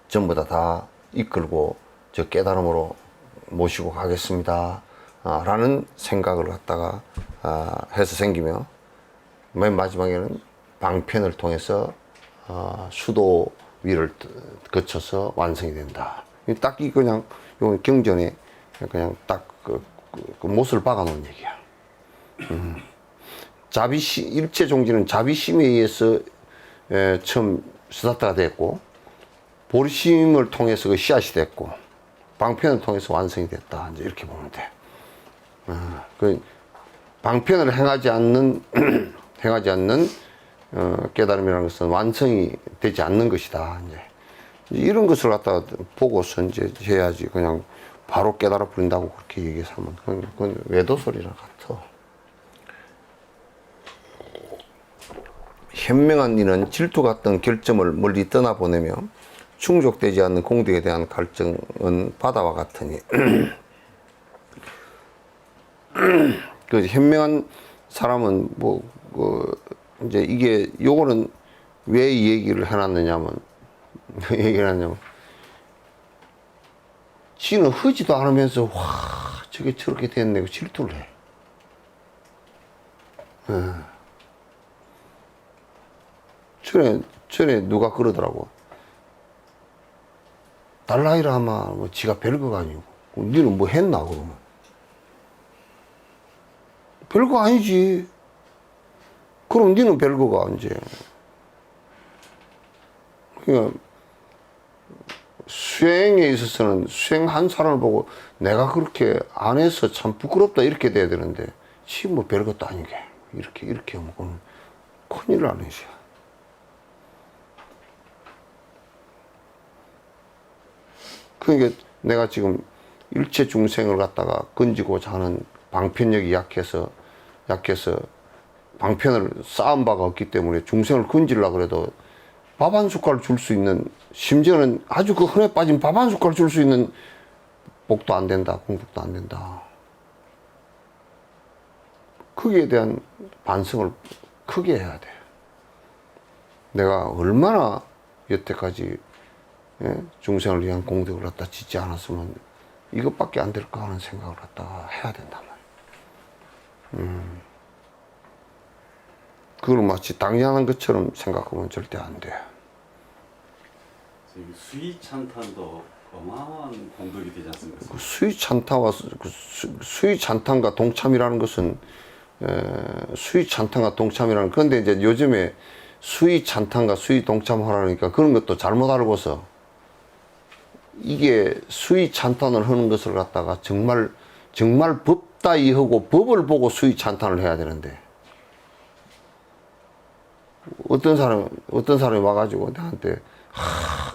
전부 다 이끌고 저 깨달음으로 모시고 가겠습니다. 라는 생각을 갖다가 해서 생기며, 맨 마지막에는 방편을 통해서 수도 위를 거쳐서 완성이 된다. 딱 이 그냥 요 경전에 그냥 딱 그 못을 박아 놓은 얘기야. 일체 종지는 자비심에 의해서 처음 스타트가 됐고, 보리심을 통해서 그 씨앗이 됐고, 방편을 통해서 완성이 됐다. 이제 이렇게 보면 돼. 그 방편을 행하지 않는 깨달음이라는 것은 완성이 되지 않는 것이다. 이제 이런 것을 갖다가 보고서 이제 해야지. 그냥 바로 깨달아 버린다고 그렇게 얘기해서 하면 그건 외도소리라 같아. 현명한 이는 질투 같은 결점을 멀리 떠나보내며 충족되지 않는 공덕에 대한 갈증은 바다와 같으니 그 현명한 사람은 이제 이게 요거는 왜 이 얘기를 해놨느냐면 지는 하지도 않으면서 와 저게 저렇게 됐네 고 질투를 해. 전에 누가 그러더라고. 달라이라마 뭐 지가 별거가 아니고 니는 뭐 했나 그러면 별거 아니지. 그럼 니는 별거가 이제 그러니까 수행에 있어서는 수행한 사람을 보고 내가 그렇게 안 해서 참 부끄럽다 이렇게 돼야 되는데 지 뭐 별것도 아니게 이렇게 하면 그건 큰일 나는 짓이야. 그러니까 내가 지금 일체 중생을 갖다가 건지고자 하는 방편력이 약해서 방편을 쌓은 바가 없기 때문에 중생을 건지려고 그래도 밥 한 숟갈 줄 수 있는, 심지어는 아주 그 흔해 빠진 밥 한 숟갈 줄 수 있는 복도 안 된다, 공복도 안 된다. 거기에 대한 반성을 크게 해야 돼. 내가 얼마나 여태까지 중생을 위한 공덕을 갖다 짓지 않았으면 이것밖에 안 될까 하는 생각을 갖다가 해야 된단 말이야. 그걸 마치 당연한 것처럼 생각하면 절대 안 돼. 수의찬탄도 어마어마한 공덕이 되지 않습니까? 수의찬탄과 동참이라는 것은 수의찬탄과 동참이라는, 그런데 이제 요즘에 수의찬탄과 수의동참하라니까 그런 것도 잘못 알고서 이게 수의찬탄을 하는 것을 갖다가 정말 법다이 하고 법을 보고 수의찬탄을 해야 되는데, 어떤 사람이 와가지고 나한테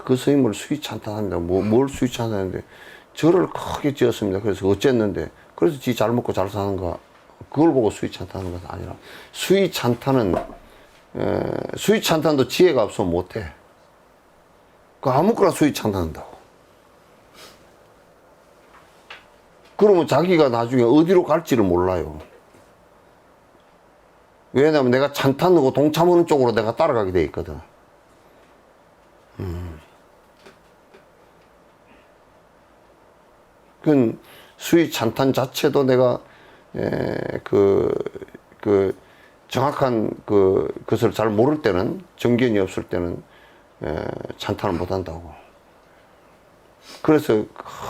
그 스님을 수의찬탄합니다. 뭘 수의찬탄하는데 절을 크게 지었습니다. 그래서 어쨌는데, 그래서 지 잘 먹고 잘 사는가, 그걸 보고 수의찬탄하는 것은 아니라, 수의찬탄도 지혜가 없으면 못해. 그 아무거나 수의찬탄한다고. 그러면 자기가 나중에 어디로 갈지를 몰라요. 왜냐하면 내가 찬탄하고 동참하는 쪽으로 내가 따라가게 돼 있거든. 그 수의찬탄 자체도 내가 정확한 그것을 잘 모를 때는, 정견이 없을 때는 찬탄을 못 한다고. 그래서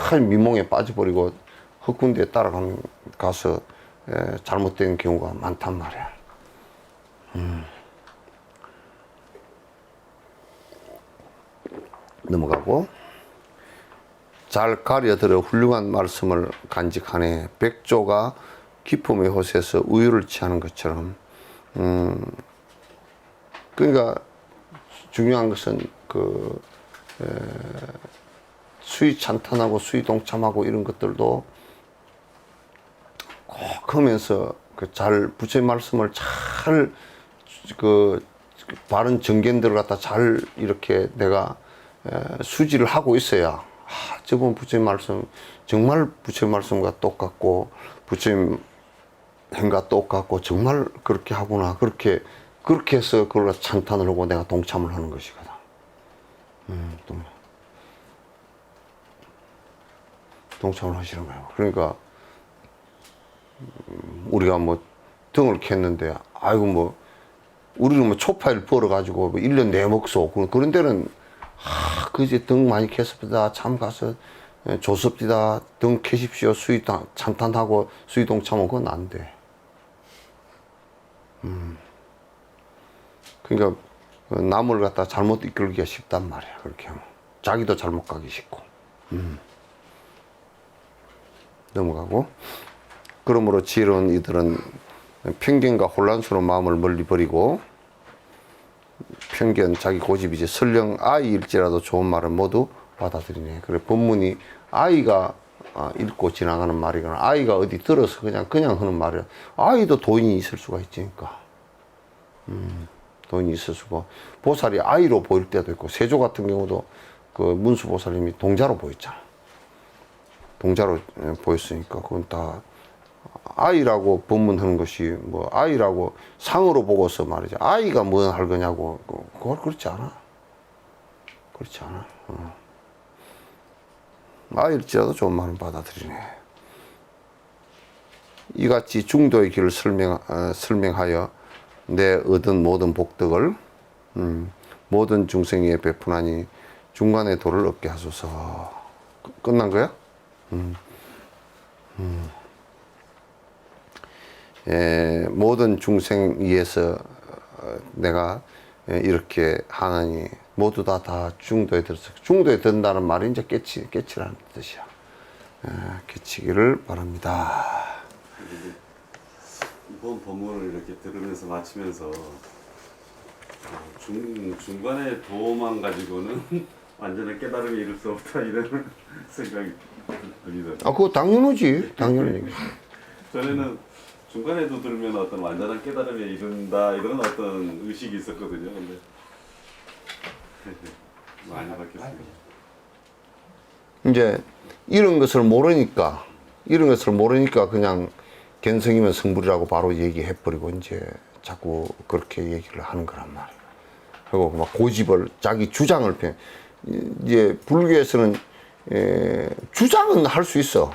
큰 미몽에 빠져버리고 헛군대에 따라가서 잘못된 경우가 많단 말이야. 넘어가고, 잘 가려들어 훌륭한 말씀을 간직하네. 백조가 기품의 호수에서 우유를 취하는 것처럼. 그러니까 중요한 것은 수의찬탄하고 수의동참하고 이런 것들도 꼭 하면서 부처의 말씀을 잘 바른 정견들을 갖다 잘 이렇게 내가 수지를 하고 있어야, 저번 부처의 말씀 정말 부처의 말씀과 똑같고 부처의 행과 똑같고 정말 그렇게 하구나, 그렇게 해서 그걸 찬탄을 하고 내가 동참을 하는 것이거든. 동참을 하시는 거예요. 그러니까 우리가 뭐 등을 캤는데, 아이고 뭐 우리는 뭐 초파일 벌어가지고 뭐 1년 내먹소, 그런 데는 그제 등 많이 캤습니다, 참 가서 조섭디다, 등 캐십시오, 수의 찬탄하고 수의 동참은 그건 안 돼. 그러니까 남을 갖다 잘못 이끌기가 쉽단 말이야. 그렇게 하면 자기도 잘못 가기 쉽고. 넘어가고, 그러므로 지혜로운 이들은 편견과 혼란스러운 마음을 멀리 버리고 편견, 자기 고집이지. 설령 아이일지라도 좋은 말은 모두 받아들이네. 그래, 본문이 아이가 읽고 지나가는 말이거나 아이가 어디 들어서 그냥 하는 말이야. 아이도 도인이 있을 수가 있으니까. 도인이 있을 수고, 보살이 아이로 보일 때도 있고, 세조 같은 경우도 그 문수 보살님이 동자로 보였잖아. 동자로 보였으니까 그건 다 아이라고 법문하는 것이 뭐 아이라고 상으로 보고서 말이지 아이가 뭐 할 거냐고 그걸 그렇지 않아. 그렇지 않아. 아이일지라도 좋은 말은 받아들이네. 이같이 중도의 길을 설명하여 내 얻은 모든 복덕을 모든 중생에 베푸나니 중간의 도를 얻게 하소서. 끝난 거야? 모든 중생 위해서 내가 이렇게 하나니 모두 다 중도에 들어서, 중도에 든다는 말이 이제 깨치라는 뜻이야. 깨치기를 바랍니다. 이번 본문을 이렇게 들으면서 마치면서 중간에 도만 가지고는 완전한 깨달음이 이룰 수 없다 이런 생각이 들리더라고요. 그거 당연하지. 당연한 얘기지. 전에는 중간에도 들으면 어떤 완전한 깨달음에 이른다 이런 어떤 의식이 있었거든요. 근데 많이 바뀌었습니다. 이제 이런 것을 모르니까 그냥 견성이면 성불이라고 바로 얘기해버리고 이제 자꾸 그렇게 얘기를 하는 거란 말이에요. 그리고 막 고집을, 자기 주장을 이제 불교에서는 주장은 할 수 있어.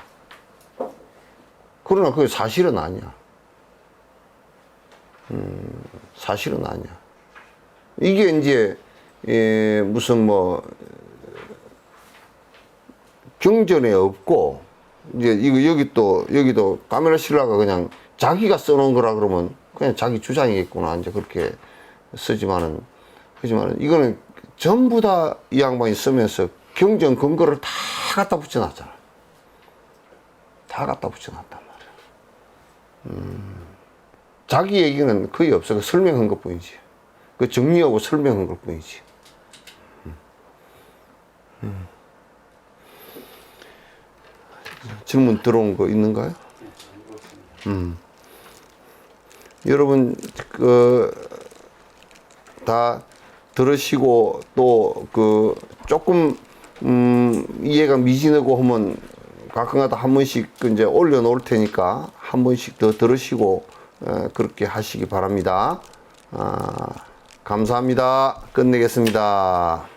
그러나 그게 사실은 아니야. 사실은 아니야. 이게 이제 무슨 뭐 경전에 없고, 이제 이거 여기도 카메라 실라가 그냥 자기가 써놓은 거라 그러면 그냥 자기 주장이겠구나 이제 그렇게 쓰지만은, 하지만은 이거는 전부 다 이 양반이 쓰면서 경전 근거를 다 갖다 붙여놨잖아. 다 갖다 붙여놨단 말이야. 자기 얘기는 거의 없어. 그 설명한 것 뿐이지. 그 정리하고 설명한 것 뿐이지. 질문 들어온 거 있는가요? 여러분 다 들으시고 또 조금 이해가 미진하고 하면 가끔가다 한 번씩 이제 올려놓을 테니까 한 번씩 더 들으시고 그렇게 하시기 바랍니다. 감사합니다. 끝내겠습니다.